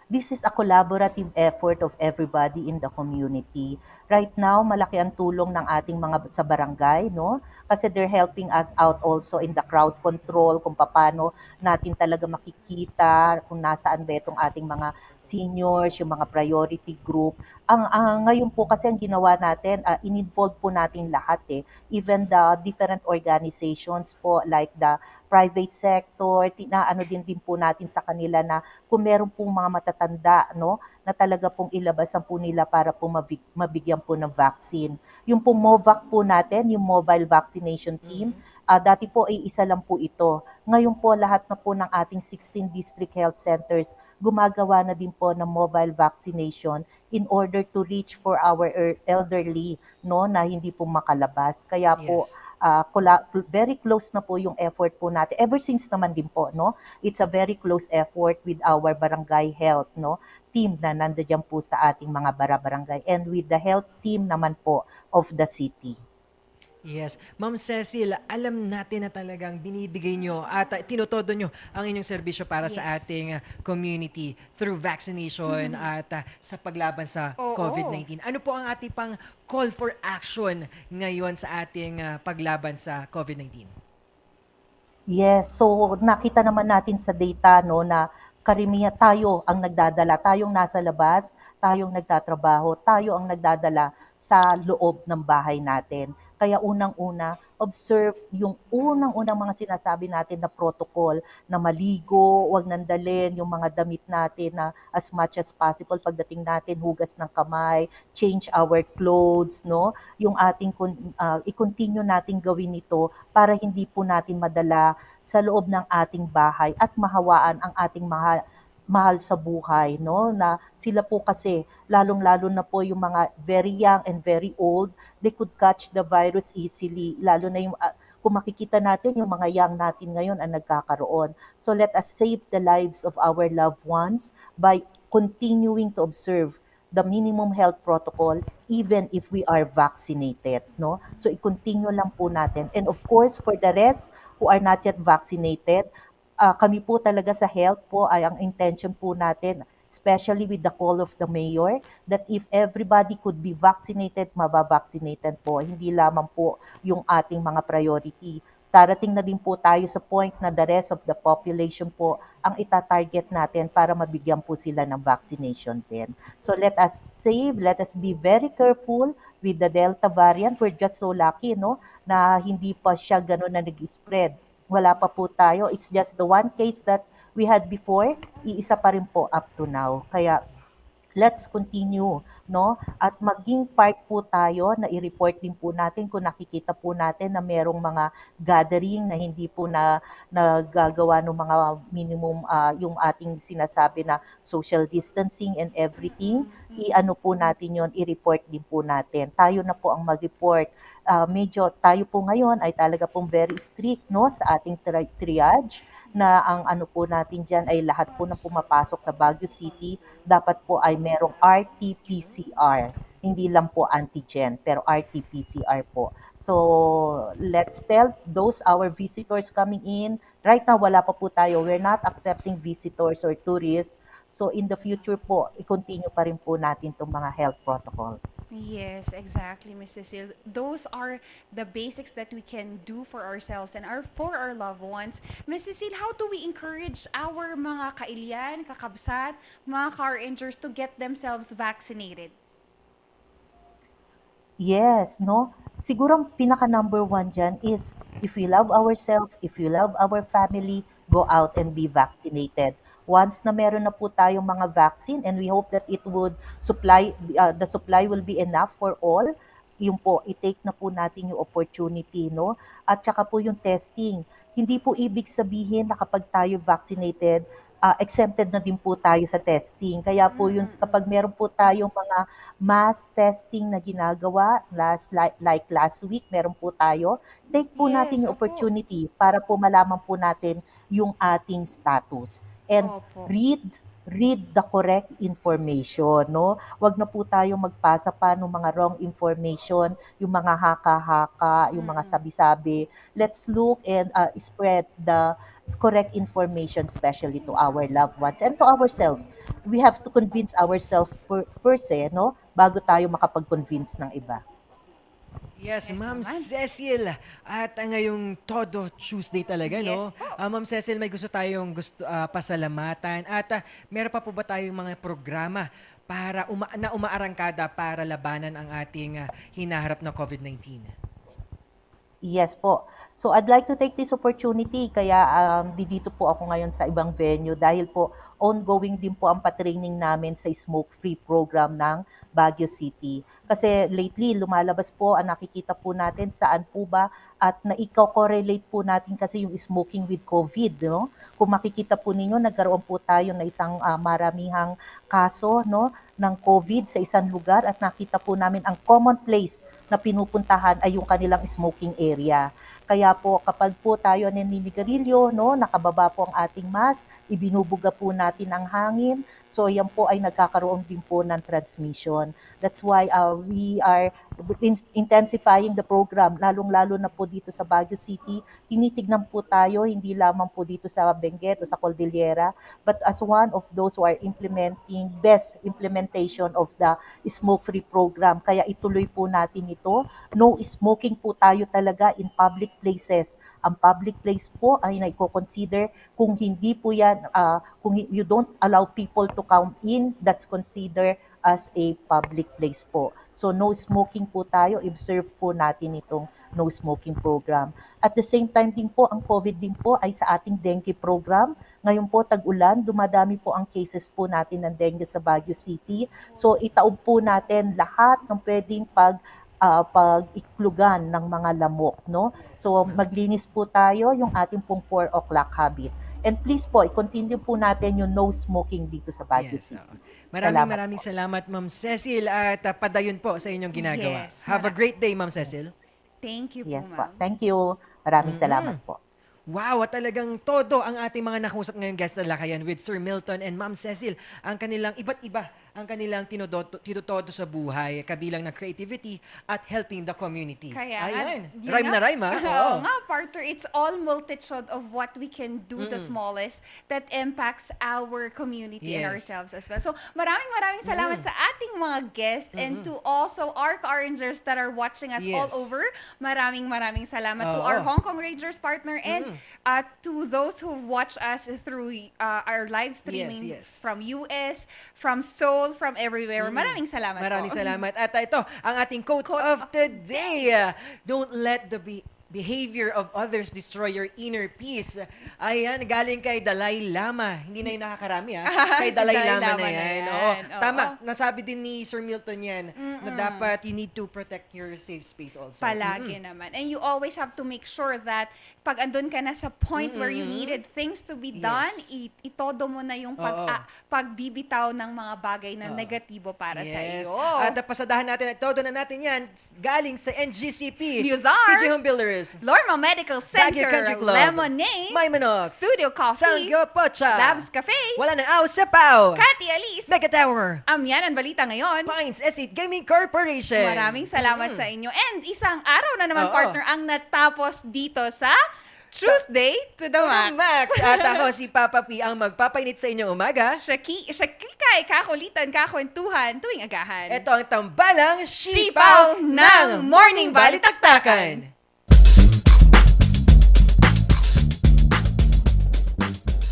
this is a collaborative effort of everybody in the community. Right now, malaki ang tulong ng ating mga sa barangay, no? Kasi they're helping us out also in the crowd control, kung paano natin talaga makikita kung nasaan ba itong ating mga seniors, yung mga priority group. Ngayon po kasi ang ginawa natin, in-involve po natin lahat even the different organizations po like the private sector, tinaano din po natin sa kanila na kung meron pong mga matatanda, no, na talaga pong ilabasan po nila para po mabigyan po ng vaccine. Yung po MOVAC po natin, yung Mobile Vaccination Team, dati po ay isa lang po ito. Ngayon po lahat na po ng ating 16 district health centers gumagawa na din po ng mobile vaccination in order to reach for our elderly, no, na hindi po makalabas. Kaya po very close na po yung effort po natin. Ever since naman din po, no, it's a very close effort with our barangay health, no, team na nandiyan po sa ating mga barangay and with the health team naman po of the city. Yes. Ma'am Cecil, alam natin na talagang binibigay nyo at tinutodo nyo ang inyong serbisyo para sa ating community through vaccination at sa paglaban sa COVID-19. Ano po ang ating pang call for action ngayon sa ating paglaban sa COVID-19? Yes, so nakita naman natin sa data, no, na karamihan tayo ang nagdadala, tayong nasa labas, tayong nagtatrabaho, tayo ang nagdadala sa loob ng bahay natin. Kaya unang-una, observe yung unang-unang mga sinasabi natin na protocol, na maligo, wag nandalin yung mga damit natin na as much as possible pagdating natin, hugas ng kamay, change our clothes, no? Yung ating i-continue nating gawin ito para hindi po natin madala sa loob ng ating bahay at mahawaan ang ating mahal sa buhay, no? Na sila po kasi, lalong-lalo na po yung mga very young and very old, they could catch the virus easily. Lalo na yung, kung makikita natin, yung mga young natin ngayon ang nagkakaroon. So let us save the lives of our loved ones by continuing to observe the minimum health protocol even if we are vaccinated, no? So i-continue lang po natin. And of course, for the rest who are not yet vaccinated, kami po talaga sa health po ay ang intention po natin, especially with the call of the mayor, that if everybody could be vaccinated, mabavaccinated po. Hindi lamang po yung ating mga priority. Darating na din po tayo sa point na the rest of the population po ang itatarget natin para mabigyan po sila ng vaccination din. So let us save, let us be very careful with the Delta variant. We're just so lucky, no, na hindi pa siya gano'n na nag-spread. Wala pa po tayo. It's just the one case that we had before, iisa pa rin po up to now. Kaya let's continue, no? At maging part po tayo na i-report din po natin kung nakikita po natin na merong mga gathering na hindi po na nagagawa ng mga minimum yung ating sinasabi na social distancing and everything. I-ano po natin yon, i-report din po natin. Tayo na po ang mag-report. Medyo tayo po ngayon ay talaga pong very strict, no, sa ating triage na ang ano po natin dyan ay lahat po na pumapasok sa Baguio City dapat po ay merong RT-PCR. Hindi lang po antigen, pero RT-PCR po. So, let's tell those our visitors coming in. Right now, wala pa po tayo. We're not accepting visitors or tourists. So, in the future po, i-continue pa rin po natin itong mga health protocols. Yes, exactly, Miss Cecile. Those are the basics that we can do for ourselves and for our loved ones. Miss Cecile, how do we encourage our mga kailian, kakabsat, mga car rangers to get themselves vaccinated? Yes, no? Siguro ang pinaka number one dyan is if we love ourselves, if we love our family, go out and be vaccinated. Once na meron na po tayong mga vaccine and we hope that it would supply, the supply will be enough for all, yung po, i-take na po natin yung opportunity, no? At saka po yung testing. Hindi po ibig sabihin na kapag tayo vaccinated, exempted na din po tayo sa testing. Kaya po yung kapag meron po tayong mga mass testing na ginagawa, like last week, meron po tayo, take po natin yung opportunity para po malaman po natin yung ating status. And read the correct information, no? Wag na po tayo magpasa pa ng mga wrong information, yung mga haka-haka, yung mga sabi-sabi. Let's look and spread the correct information, especially to our loved ones and to ourselves. We have to convince ourselves first, no? Bago tayo makapag-convince ng iba. Yes, Ma'am Cecil. At ngayong Todo Tuesday talaga, no? Ma'am Cecil, may gusto tayong pasalamatan. At meron pa po ba tayong mga programa para umaarangkada para labanan ang ating hinaharap na COVID-19? Yes po. So I'd like to take this opportunity kaya dito po ako ngayon sa ibang venue dahil po ongoing din po ang patraining namin sa smoke-free program ng Baguio City. Kasi lately lumalabas po ang nakikita po natin saan po ba at na-correlate po natin kasi yung smoking with COVID, no? Kung makikita po ninyo, nagkaroon po tayo na isang maramihang kaso, no, ng COVID sa isang lugar at nakita po namin ang common place na pinupuntahan ay yung kanilang smoking area. Kaya po kapag po tayo naninigarilyo, no, nakababa po ang ating mask, ibinubuga po natin ang hangin, so yan po ay nagkakaroon din po ng transmission. That's why we are intensifying the program, lalong-lalo na po dito sa Baguio City. Tinitignan po tayo, hindi lamang po dito sa Benguet o sa Cordillera, but as one of those who are implementing best implementation of the smoke-free program. Kaya ituloy po natin ito. No smoking po tayo talaga in public places. Ang public place po ay na-consider kung hindi po yan, kung you don't allow people to come in, that's considered as a public place po. So no smoking po tayo, observe po natin itong no smoking program. At the same time din po, ang COVID din po ay sa ating dengue program. Ngayon po, tag-ulan, dumadami po ang cases po natin ng dengue sa Baguio City. So itaob po natin lahat ng pwedeng pag-iklugan ng mga lamok, no? So maglinis po tayo yung ating pong 4 o'clock habit. And please po, i-continue po natin yung no smoking dito sa Baguio City. Maraming salamat, Ma'am Cecil, at padayon po sa inyong ginagawa. Yes, Have a great day, Ma'am Cecil. Thank you po, Yes po. ma'am. Thank you. Maraming salamat po. Wow, at talagang todo ang ating mga nakausap ngayong guest na lakayan with Sir Milton and Ma'am Cecil. Ang kanilang iba't iba, ang kanilang tinutodo sa buhay, kabilang ng creativity at helping the community. Kaya, ayan, yun rhyme na nga. rhyme, ha? Oo nga, partner, it's all multitude of what we can do, the smallest, that impacts our community and Yes. ourselves as well. So, maraming salamat sa ating mga guests and to also our Rangers that are watching us all Yes. over. Maraming salamat to Oo. our Hong Kong Rangers partner and to those who've watched us through our live streaming Yes. from US, from Seoul, from everywhere. Maraming salamat Maraming po. salamat. At ito, ang ating quote of the day. Don't let behavior of others destroy your inner peace. Ayan, galing kay Dalai Lama. Hindi na yung nakakarami kay Si Dalai Dalai Lama Lama na na yan. yan. Oo. Oo. Tama, nasabi din ni Sir Milton yan na dapat you need to protect your safe space also. Palagi naman. And you always have to make sure that pag andun ka na sa point where you needed things to be done, itodo mo na yung pagbibitaw ng mga bagay na negatibo para sa iyo. At pasadahan natin, todo na natin yan galing sa NGCP, Muzar, TG Home Builders, Lorma Medical Baguio Center, Country Club, Lemonade, Maymanox, Studio Coffee, Sangyo Pocha, Labs Cafe, Wala Nang Aw sa Pau, Cathy Alice, Mega Tower, Amyan ang balita ngayon, Pines S8 Gaming Corporation. Maraming salamat sa inyo. And isang araw na naman, partner, ang natapos dito sa Tuesday to the Max. At ako si Papa P ang magpapainit sa inyong umaga. Shakikay, kakulitan, kakwentuhan, tuwing agahan. Ito ang tambalang Sipaw ng Morning Balitaktakan.